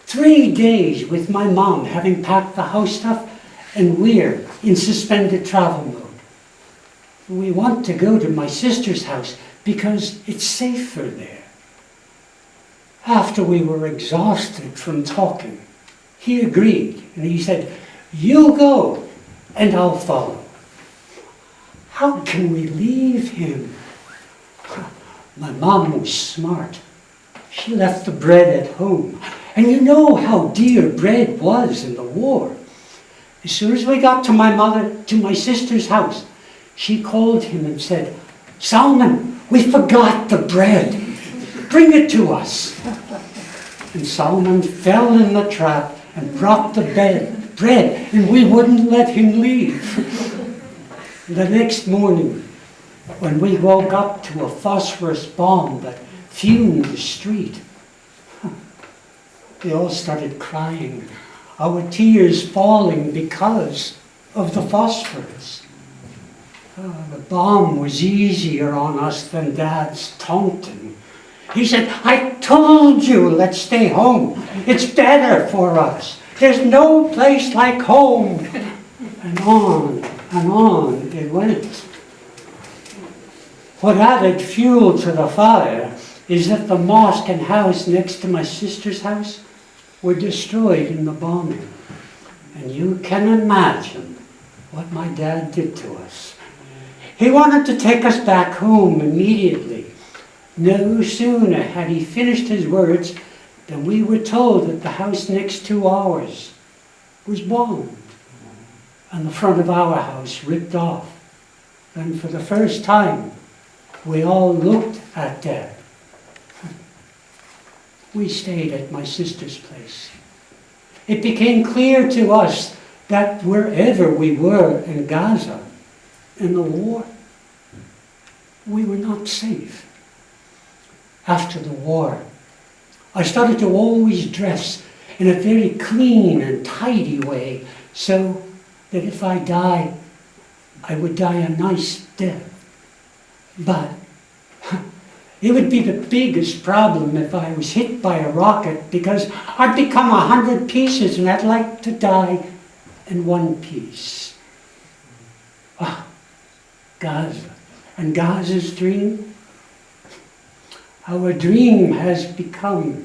H: 3 days with my mom having packed the house stuff, and we're in suspended travel mode. We want to go to my sister's house because it's safer there. After we were exhausted from talking, he agreed, and he said, "You go, and I'll follow." How can we leave him? My mom was smart. She left the bread at home. And you know how dear bread was in the war. As soon as we got to my sister's house, she called him and said, "Salman, we forgot the bread. Bring it to us." And Salman fell in the trap and brought the bread, and we wouldn't let him leave. The next morning, when we woke up to a phosphorus bomb that fumed the street, We all started crying, our tears falling because of the phosphorus. The bomb was easier on us than Dad's taunting. He said, I told you, let's stay home. It's better for us. There's no place like home. And on it went. What added fuel to the fire is that the mosque and house next to my sister's house were destroyed in the bombing. And you can imagine what my dad did to us. He wanted to take us back home immediately. No sooner had he finished his words than we were told that the house next to ours was bombed and the front of our house ripped off. And for the first time, we all looked at Dad. We stayed at my sister's place. It became clear to us that wherever we were in Gaza, in the war, we were not safe. After the war, I started to always dress in a very clean and tidy way so that if I die, I would die a nice death. But it would be the biggest problem if I was hit by a rocket because I'd become 100 pieces and I'd like to die in one piece. Ah, Gaza. And Gaza's dream? Our dream has become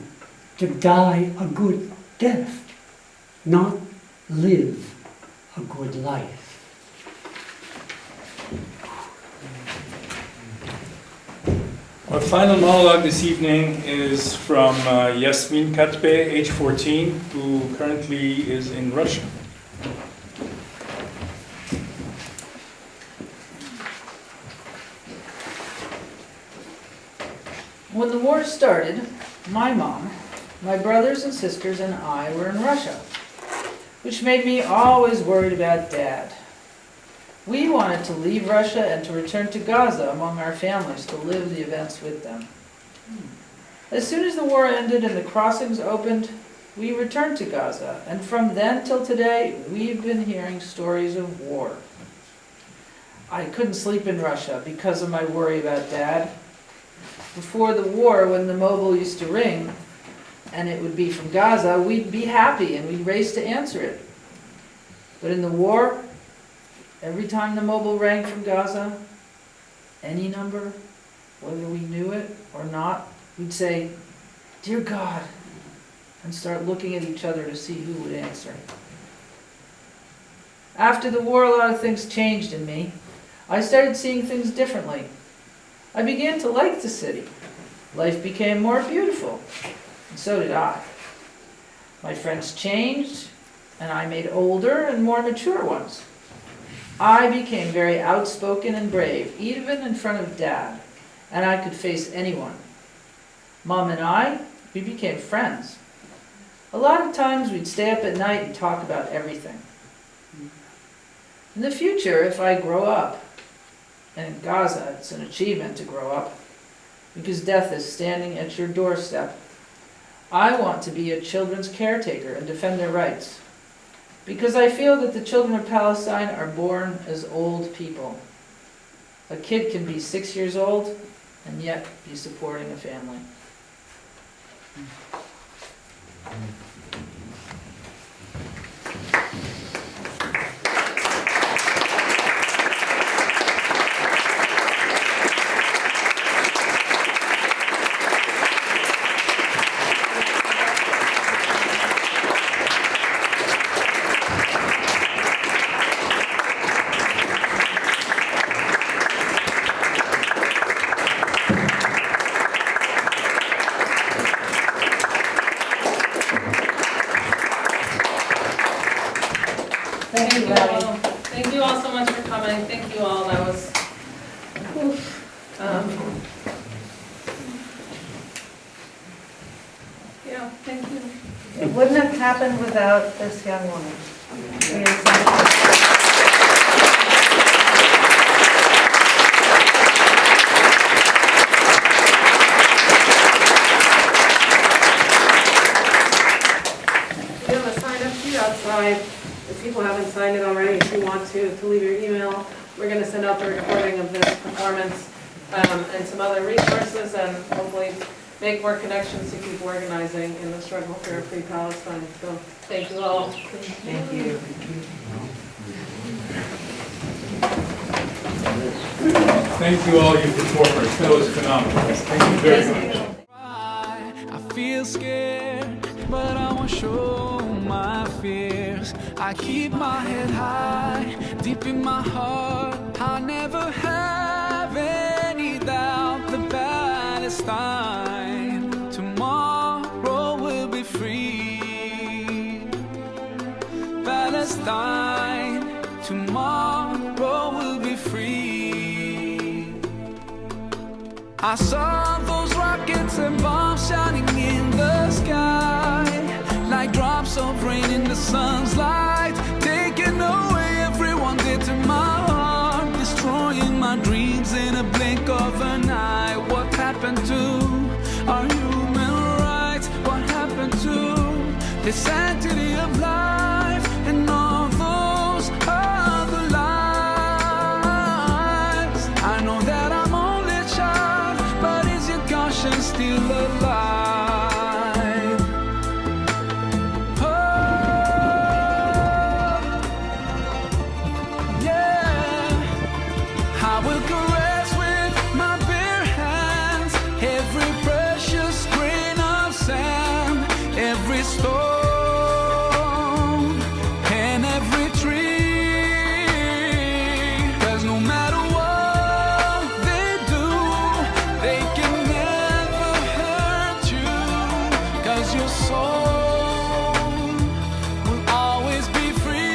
H: to die a good death, not live a good life.
D: Our final monologue this evening is from Yasmin Katbe, age 14, who currently is in Russia.
V: When the war started, my mom, my brothers and sisters, and I were in Russia, which made me always worried about Dad. We wanted to leave Russia and to return to Gaza among our families to live the events with them. As soon as the war ended and the crossings opened, we returned to Gaza, and from then till today, we've been hearing stories of war. I couldn't sleep in Russia because of my worry about Dad. Before the war, when the mobile used to ring, and it would be from Gaza, we'd be happy and we'd race to answer it. But in the war, every time the mobile rang from Gaza, any number, whether we knew it or not, we'd say, "Dear God," and start looking at each other to see who would answer. After the war, a lot of things changed in me. I started seeing things differently. I began to like the city. Life became more beautiful, and so did I. My friends changed, and I made older and more mature ones. I became very outspoken and brave, even in front of Dad, and I could face anyone. Mom and I, we became friends. A lot of times we'd stay up at night and talk about everything. In the future, if I grow up, and in Gaza it's an achievement to grow up, because death is standing at your doorstep, I want to be a children's caretaker and defend their rights. Because I feel that the children of Palestine are born as old people. A kid can be 6 years old and yet be supporting a family.
B: Thank you all so much for coming. Thank you all. That was, yeah, thank you.
E: It wouldn't have happened without this young woman.
B: want to leave your email. We're going to send out the recording of this performance and some other resources, and hopefully make more connections to keep organizing in the struggle for a free Palestine. So thank you all.
K: Thank you.
D: Thank you all, you performers. That was phenomenal. Thank you very much.
L: I feel scared, but I won't show my fears. I keep my head high, deep in my heart. I never have any doubt that Palestine tomorrow will be free. Palestine tomorrow will be free. I saw those rockets and bombs shining in the sky, like drops of rain in the sun's light, taking away everyone dear to my heart, destroying my dreams in a blink of an eye. What happened to our human rights? What happened to the sanctity of life and all those other lives? I know that I'm only a child, but is your conscience still alive? Oh, yeah. I will caress with my bare hands every precious grain of sand, every stone and every tree. 'Cause no matter what they do, they can never hurt you. 'Cause your soul will always be free.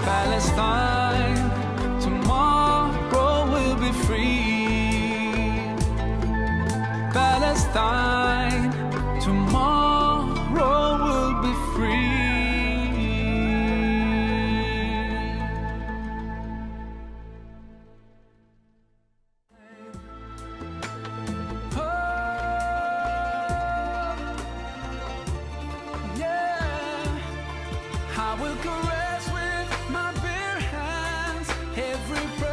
L: Palestine tomorrow will be free. Palestine tomorrow will be free. Oh, yeah. I will caress with my bare hands every breath.